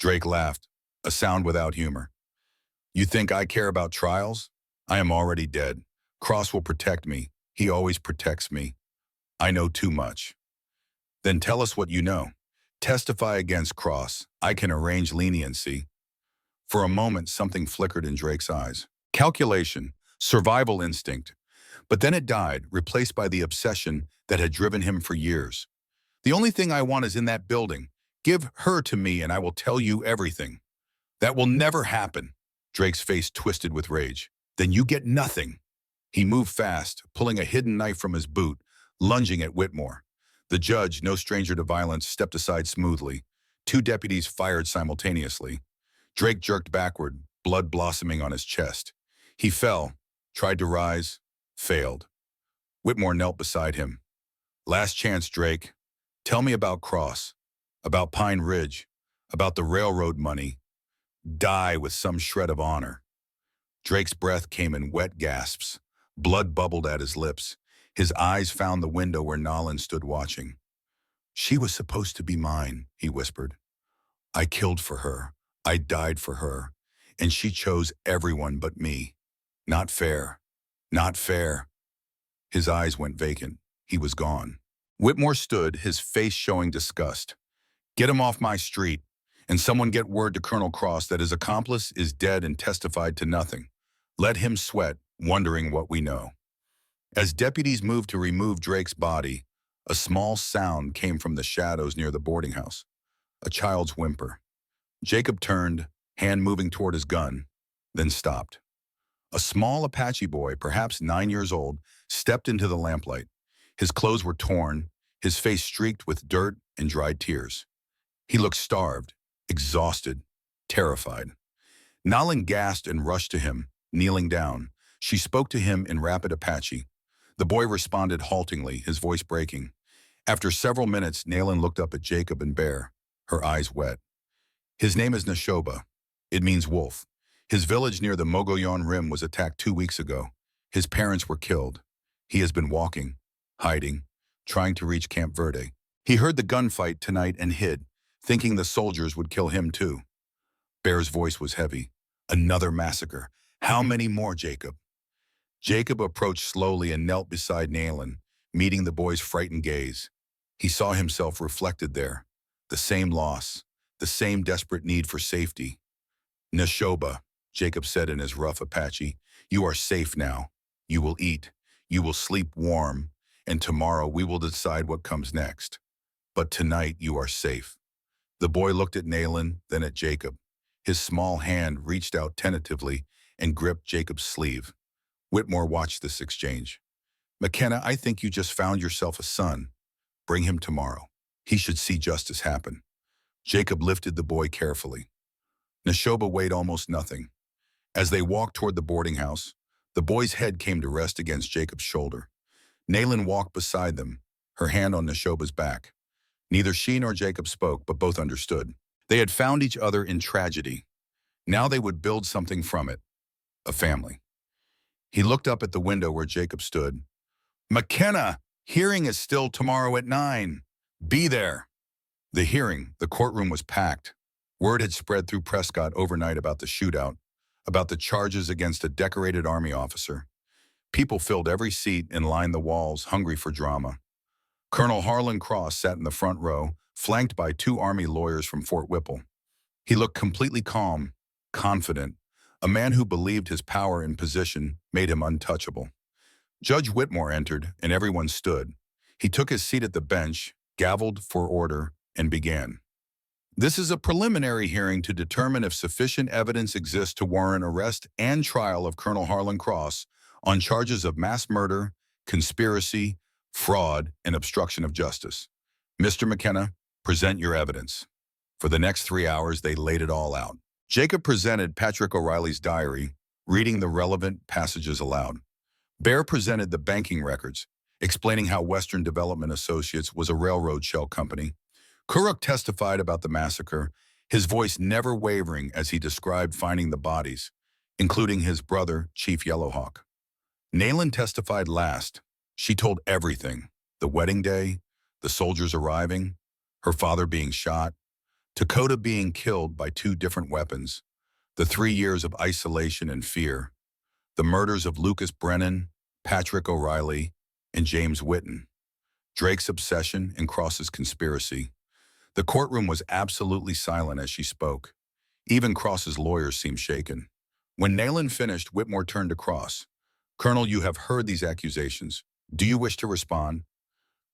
Drake laughed, a sound without humor. You think I care about trials? I am already dead. Cross will protect me. He always protects me. I know too much. Then tell us what you know. Testify against Cross. I can arrange leniency. For a moment, something flickered in Drake's eyes. Calculation, survival instinct. But then it died, replaced by the obsession that had driven him for years. The only thing I want is in that building. Give her to me and I will tell you everything. That will never happen. Drake's face twisted with rage. Then you get nothing. He moved fast, pulling a hidden knife from his boot, lunging at Whitmore. The judge, no stranger to violence, stepped aside smoothly. 2 deputies fired simultaneously. Drake jerked backward, blood blossoming on his chest. He fell, tried to rise, failed. Whitmore knelt beside him. Last chance, Drake. Tell me about Cross, about Pine Ridge, about the railroad money. Die with some shred of honor. Drake's breath came in wet gasps. Blood bubbled at his lips. His eyes found the window where Nolan stood watching. She was supposed to be mine, he whispered. I killed for her. I died for her. And she chose everyone but me. Not fair. Not fair. His eyes went vacant. He was gone. Whitmore stood, his face showing disgust. Get him off my street, and someone get word to Colonel Cross that his accomplice is dead and testified to nothing. Let him sweat, wondering what we know. As deputies moved to remove Drake's body, a small sound came from the shadows near the boarding house. A child's whimper. Jacob turned, hand moving toward his gun, then stopped. A small Apache boy, perhaps 9 years old, stepped into the lamplight. His clothes were torn, his face streaked with dirt and dried tears. He looked starved, exhausted, terrified. Nolan gasped and rushed to him, kneeling down. She spoke to him in rapid Apache. The boy responded haltingly, his voice breaking. After several minutes, Nolan looked up at Jacob and Bear, her eyes wet. His name is Nashoba. It means wolf. His village near the Mogollon Rim was attacked 2 weeks ago. His parents were killed. He has been walking, hiding, trying to reach Camp Verde. He heard the gunfight tonight and hid, thinking the soldiers would kill him too. Bear's voice was heavy. Another massacre. How many more, Jacob? Jacob approached slowly and knelt beside Nolan, meeting the boy's frightened gaze. He saw himself reflected there. The same loss, the same desperate need for safety. Nashoba, Jacob said in his rough Apache, you are safe now. You will eat. You will sleep warm. And tomorrow we will decide what comes next. But tonight you are safe. The boy looked at Nolan, then at Jacob. His small hand reached out tentatively and gripped Jacob's sleeve. Whitmore watched this exchange. McKenna, I think you just found yourself a son. Bring him tomorrow. He should see justice happen. Jacob lifted the boy carefully. Nashoba weighed almost nothing. As they walked toward the boarding house, the boy's head came to rest against Jacob's shoulder. Nolan walked beside them, her hand on Nashoba's back. Neither she nor Jacob spoke, but both understood. They had found each other in tragedy. Now they would build something from it, a family. He looked up at the window where Jacob stood. McKenna, hearing is still tomorrow at 9. Be there. The courtroom was packed. Word had spread through Prescott overnight about the shootout, about the charges against a decorated Army officer. People filled every seat and lined the walls, hungry for drama. Colonel Harlan Cross sat in the front row, flanked by two Army lawyers from Fort Whipple. He looked completely calm, confident. A man who believed his power and position made him untouchable. Judge Whitmore entered, and everyone stood. He took his seat at the bench, gavelled for order, and began. This is a preliminary hearing to determine if sufficient evidence exists to warrant arrest and trial of Colonel Harlan Cross on charges of mass murder, conspiracy, fraud, and obstruction of justice. Mr. McKenna, present your evidence. For the next 3 hours, they laid it all out. Jacob presented Patrick O'Reilly's diary, reading the relevant passages aloud. Bear presented the banking records, explaining how Western Development Associates was a railroad shell company. Kuruk testified about the massacre, his voice never wavering as he described finding the bodies, including his brother, Chief Yellowhawk. Nayland testified last. She told everything: the wedding day, the soldiers arriving, her father being shot, Dakota being killed by 2 different weapons, the 3 years of isolation and fear, the murders of Lucas Brennan, Patrick O'Reilly, and James Whitten, Drake's obsession and Cross's conspiracy. The courtroom was absolutely silent as she spoke. Even Cross's lawyers seemed shaken. When Nayland finished, Whitmore turned to Cross. "Colonel, you have heard these accusations. Do you wish to respond?"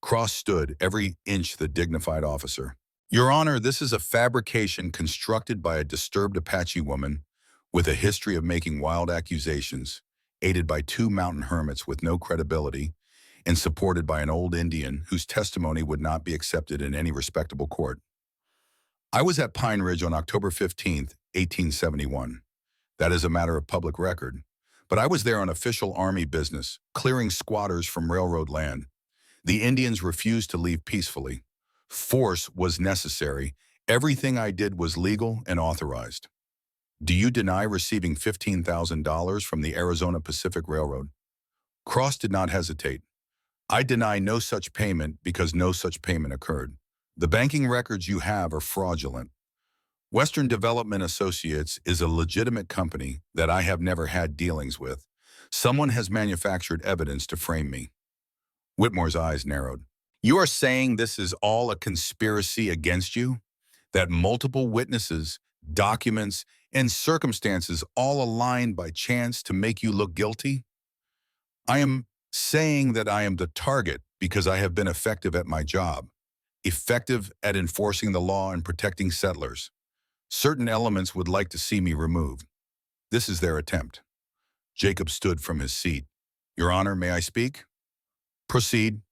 Cross stood, every inch the dignified officer. "Your Honor, this is a fabrication constructed by a disturbed Apache woman with a history of making wild accusations, aided by 2 mountain hermits with no credibility, and supported by an old Indian whose testimony would not be accepted in any respectable court. I was at Pine Ridge on October 15th, 1871. That is a matter of public record. But I was there on official Army business, clearing squatters from railroad land. The Indians refused to leave peacefully. Force was necessary. Everything I did was legal and authorized. Do you deny receiving $15,000 from the Arizona Pacific Railroad?" Cross did not hesitate. "I deny no such payment because no such payment occurred. The banking records you have are fraudulent. Western Development Associates is a legitimate company that I have never had dealings with. Someone has manufactured evidence to frame me." Whitmore's eyes narrowed. "You are saying this is all a conspiracy against you? That multiple witnesses, documents, and circumstances all aligned by chance to make you look guilty?" "I am saying that I am the target because I have been effective at my job, effective at enforcing the law and protecting settlers. Certain elements would like to see me removed. This is their attempt." Jacob stood from his seat. "Your Honor, may I speak?" "Proceed."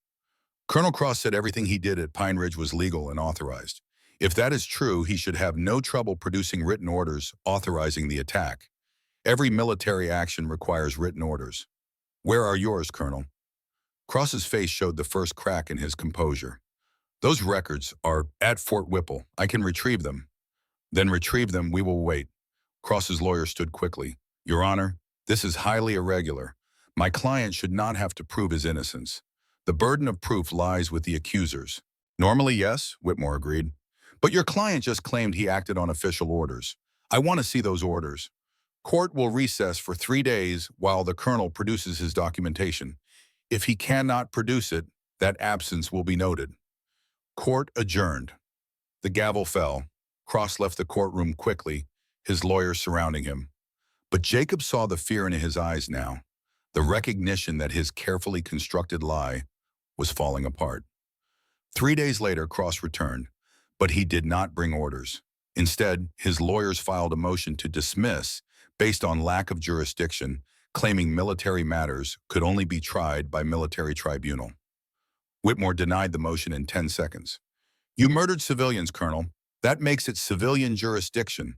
Colonel Cross said everything he did at Pine Ridge was legal and authorized. If that is true, he should have no trouble producing written orders authorizing the attack. Every military action requires written orders. Where are yours, Colonel? Cross's face showed the first crack in his composure. "Those records are at Fort Whipple. I can retrieve them." "Then retrieve them, we will wait." Cross's lawyer stood quickly. "Your Honor, this is highly irregular. My client should not have to prove his innocence. The burden of proof lies with the accusers." "Normally, yes," Whitmore agreed. "But your client just claimed he acted on official orders. I want to see those orders. Court will recess for 3 days while the colonel produces his documentation. If he cannot produce it, that absence will be noted." Court adjourned. The gavel fell. Cross left the courtroom quickly, his lawyers surrounding him. But Jacob saw the fear in his eyes now, the recognition that his carefully constructed lie was falling apart. 3 days later, Cross returned, but he did not bring orders. Instead, his lawyers filed a motion to dismiss based on lack of jurisdiction, claiming military matters could only be tried by military tribunal. Whitmore denied the motion in 10 seconds. "You murdered civilians, Colonel. That makes it civilian jurisdiction.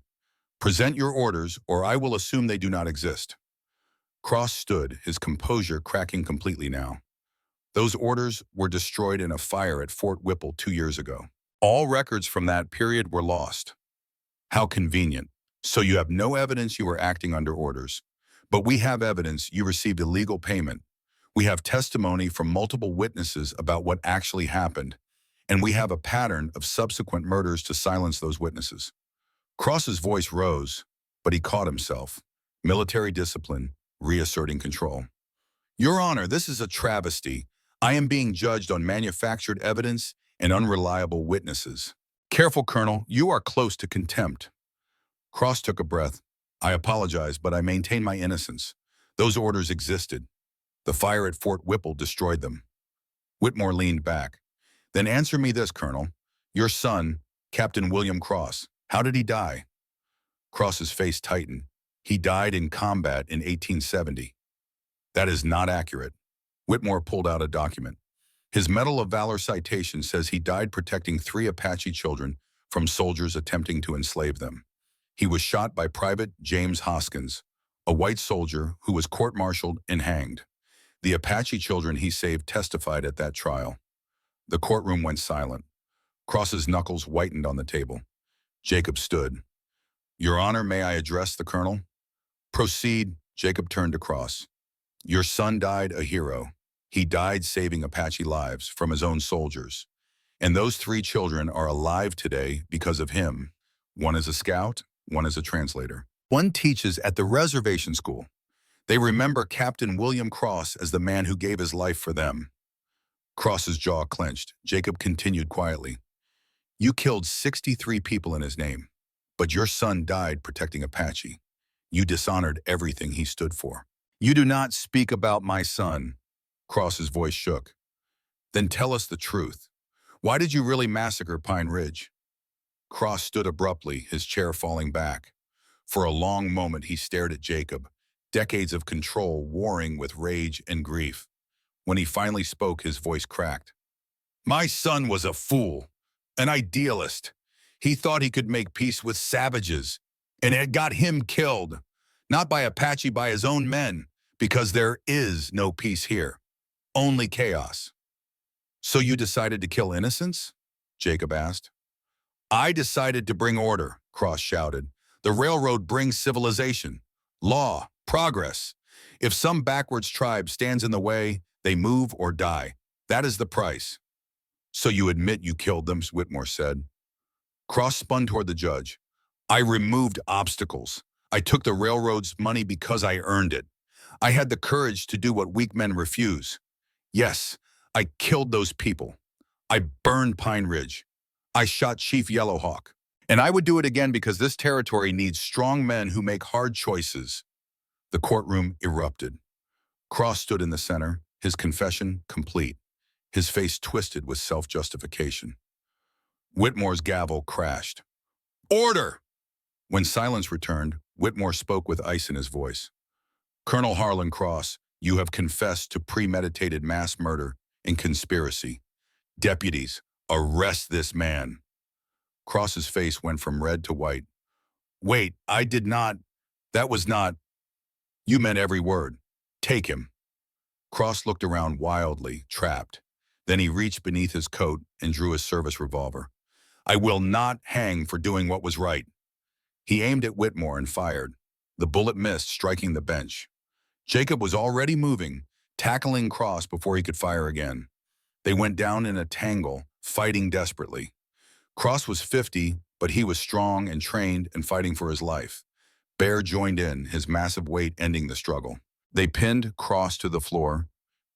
Present your orders, or I will assume they do not exist." Cross stood, his composure cracking completely now. "Those orders were destroyed in a fire at Fort Whipple 2 years ago. All records from that period were lost." "How convenient. So you have no evidence you were acting under orders. But we have evidence you received illegal payment. We have testimony from multiple witnesses about what actually happened, and we have a pattern of subsequent murders to silence those witnesses. Cross's voice rose, but he caught himself. Military discipline, reasserting control. Your Honor, this is a travesty. I am being judged on manufactured evidence and unreliable witnesses. Careful, Colonel, you are close to contempt. Cross took a breath. I apologize, but I maintain my innocence. Those orders existed. The fire at Fort Whipple destroyed them. Whitmore leaned back. Then answer me this, Colonel. Your son, Captain William Cross, how did he die? Cross's face tightened. He died in combat in 1870. That is not accurate. Whitmore pulled out a document. His Medal of Valor citation says he died protecting 3 Apache children from soldiers attempting to enslave them. He was shot by Private James Hoskins, a white soldier who was court-martialed and hanged. The Apache children he saved testified at that trial. The courtroom went silent. Cross's knuckles whitened on the table. Jacob stood. Your Honor, may I address the Colonel? Proceed. Jacob turned to Cross. Your son died a hero. He died saving Apache lives from his own soldiers. And those 3 children are alive today because of him. One is a scout, one is a translator. One teaches at the reservation school. They remember Captain William Cross as the man who gave his life for them. Cross's jaw clenched. Jacob continued quietly. You killed 63 people in his name, but your son died protecting Apache. You dishonored everything he stood for. You do not speak about my son. Cross's voice shook. Then tell us the truth. Why did you really massacre Pine Ridge? Cross stood abruptly, his chair falling back. For a long moment he stared at Jacob, decades of control warring with rage and grief. When he finally spoke, his voice cracked. My son was a fool, an idealist. He thought he could make peace with savages, and it got him killed, not by Apache, by his own men, because there is no peace here, only chaos. So you decided to kill innocents? Jacob asked. I decided to bring order, Cross shouted. The railroad brings civilization, law, progress. If some backwards tribe stands in the way, they move or die. That is the price. So you admit you killed them, Whitmore said. Cross spun toward the judge. I removed obstacles. I took the railroad's money because I earned it. I had the courage to do what weak men refuse. Yes, I killed those people. I burned Pine Ridge. I shot Chief Yellowhawk. And I would do it again because this territory needs strong men who make hard choices. The courtroom erupted. Cross stood in the center, his confession complete, his face twisted with self-justification. Whitmore's gavel crashed. Order! When silence returned, Whitmore spoke with ice in his voice. Colonel Harlan Cross, you have confessed to premeditated mass murder and conspiracy. Deputies, arrest this man. Cross's face went from red to white. Wait, I did not. That was not. You meant every word. Take him. Cross looked around wildly, trapped. Then he reached beneath his coat and drew his service revolver. I will not hang for doing what was right. He aimed at Whitmore and fired. The bullet missed, striking the bench. Jacob was already moving, tackling Cross before he could fire again. They went down in a tangle, fighting desperately. Cross was 50, but he was strong and trained and fighting for his life. Bear joined in, his massive weight ending the struggle. They pinned Cross to the floor,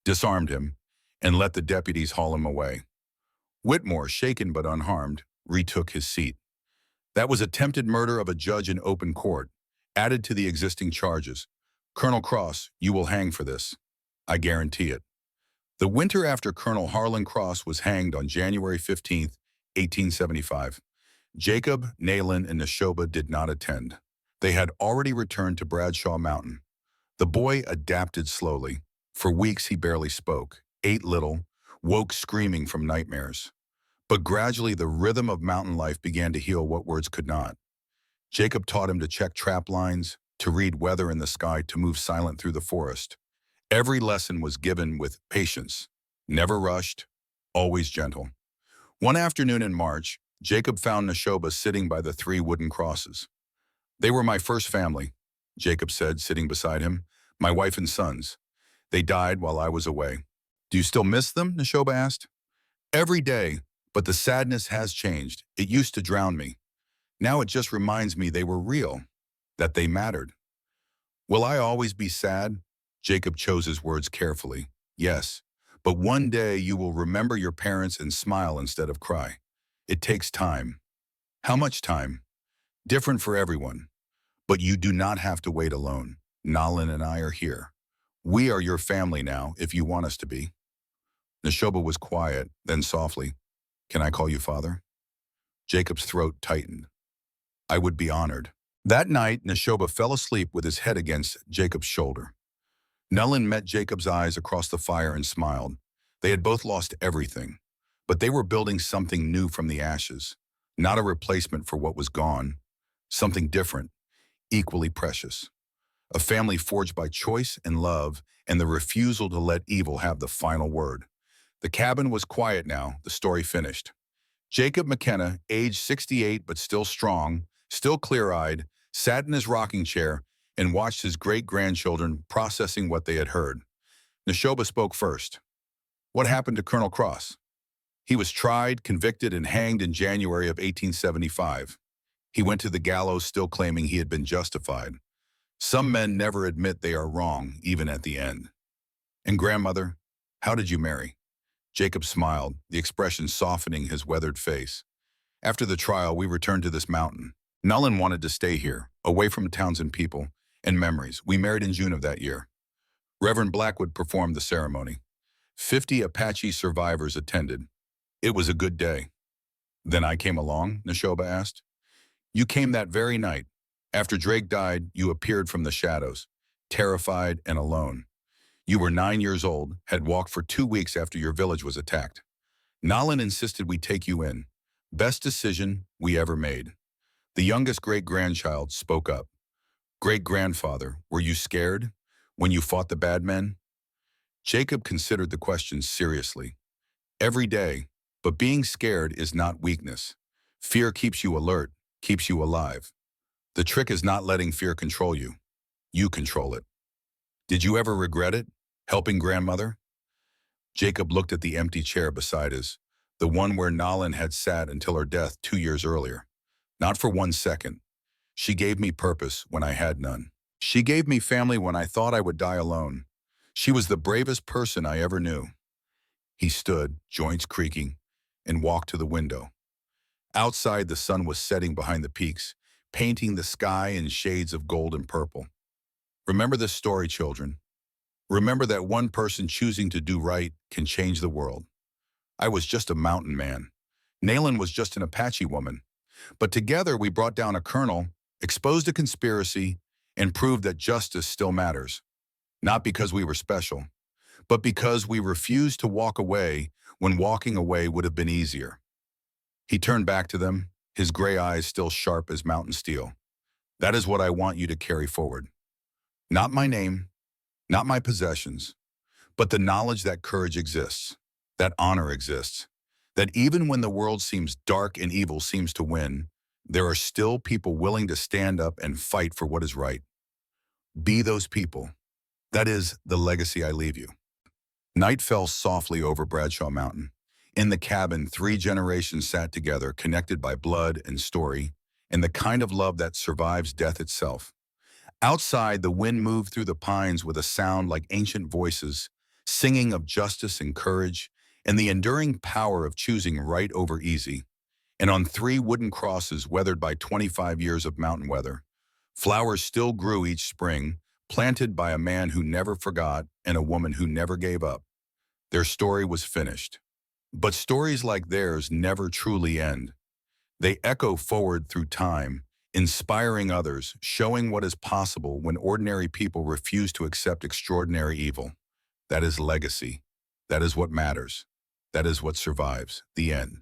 disarmed him, and let the deputies haul him away. Whitmore, shaken but unharmed, retook his seat. That was attempted murder of a judge in open court, added to the existing charges. Colonel Cross, you will hang for this. I guarantee it. The winter after Colonel Harlan Cross was hanged on January 15, 1875. Jacob, Nayland, and Neshoba did not attend. They had already returned to Bradshaw Mountain. The boy adapted slowly. For weeks he barely spoke, ate little, woke screaming from nightmares. But gradually the rhythm of mountain life began to heal what words could not. Jacob taught him to check trap lines, to read weather in the sky, to move silent through the forest. Every lesson was given with patience, never rushed, always gentle. One afternoon in March, Jacob found Neshoba sitting by the 3 wooden crosses. They were my first family, Jacob said, sitting beside him, my wife and sons. They died while I was away. Do you still miss them? Neshoba asked. Every day, but the sadness has changed. It used to drown me. Now it just reminds me they were real, that they mattered. Will I always be sad? Jacob chose his words carefully. Yes, but one day you will remember your parents and smile instead of cry. It takes time. How much time? Different for everyone. But you do not have to wait alone. Nalin and I are here. We are your family now, if you want us to be. Neshoba was quiet, then softly, "Can I call you father?" Jacob's throat tightened. "I would be honored." That night, Neshoba fell asleep with his head against Jacob's shoulder. Nullen met Jacob's eyes across the fire and smiled. They had both lost everything, but they were building something new from the ashes, not a replacement for what was gone, something different, equally precious. A family forged by choice and love and the refusal to let evil have the final word. The cabin was quiet now, the story finished. Jacob McKenna, age 68 but still strong, still clear-eyed, sat in his rocking chair and watched his great-grandchildren processing what they had heard. Neshoba spoke first. What happened to Colonel Cross? He was tried, convicted, and hanged in January of 1875. He went to the gallows still claiming he had been justified. Some men never admit they are wrong, even at the end. And grandmother, how did you marry? Jacob smiled, the expression softening his weathered face. After the trial, we returned to this mountain. Nullen wanted to stay here, away from towns and people, and memories. We married in June of that year. Reverend Blackwood performed the ceremony. 50 Apache survivors attended. It was a good day. Then I came along, Neshoba asked. You came that very night. After Drake died, you appeared from the shadows, terrified and alone. You were 9 years old, had walked for 2 weeks after your village was attacked. Nalin insisted we take you in. Best decision we ever made. The youngest great-grandchild spoke up. Great-grandfather, were you scared when you fought the bad men? Jacob considered the question seriously. Every day, but being scared is not weakness. Fear keeps you alert, keeps you alive. The trick is not letting fear control you. You control it. Did you ever regret it, helping grandmother? Jacob looked at the empty chair beside his, the one where Nalin had sat until her death 2 years earlier. Not for 1 second. She gave me purpose when I had none. She gave me family when I thought I would die alone. She was the bravest person I ever knew. He stood, joints creaking, and walked to the window. Outside, the sun was setting behind the peaks, painting the sky in shades of gold and purple. Remember this story, children. Remember that one person choosing to do right can change the world. I was just a mountain man. Nayland was just an Apache woman. But together we brought down a colonel, exposed a conspiracy, and proved that justice still matters. Not because we were special, but because we refused to walk away when walking away would have been easier. He turned back to them, his gray eyes still sharp as mountain steel. That is what I want you to carry forward. Not my name, not my possessions, but the knowledge that courage exists, that honor exists, that even when the world seems dark and evil seems to win, there are still people willing to stand up and fight for what is right. Be those people. That is the legacy I leave you. Night fell softly over Bradshaw Mountain. In the cabin, 3 generations sat together, connected by blood and story, and the kind of love that survives death itself. Outside, the wind moved through the pines with a sound like ancient voices, singing of justice and courage, and the enduring power of choosing right over easy. And on 3 wooden crosses weathered by 25 years of mountain weather, flowers still grew each spring, planted by a man who never forgot and a woman who never gave up. Their story was finished. But stories like theirs never truly end. They echo forward through time, inspiring others, showing what is possible when ordinary people refuse to accept extraordinary evil. That is legacy. That is what matters. That is what survives. The end.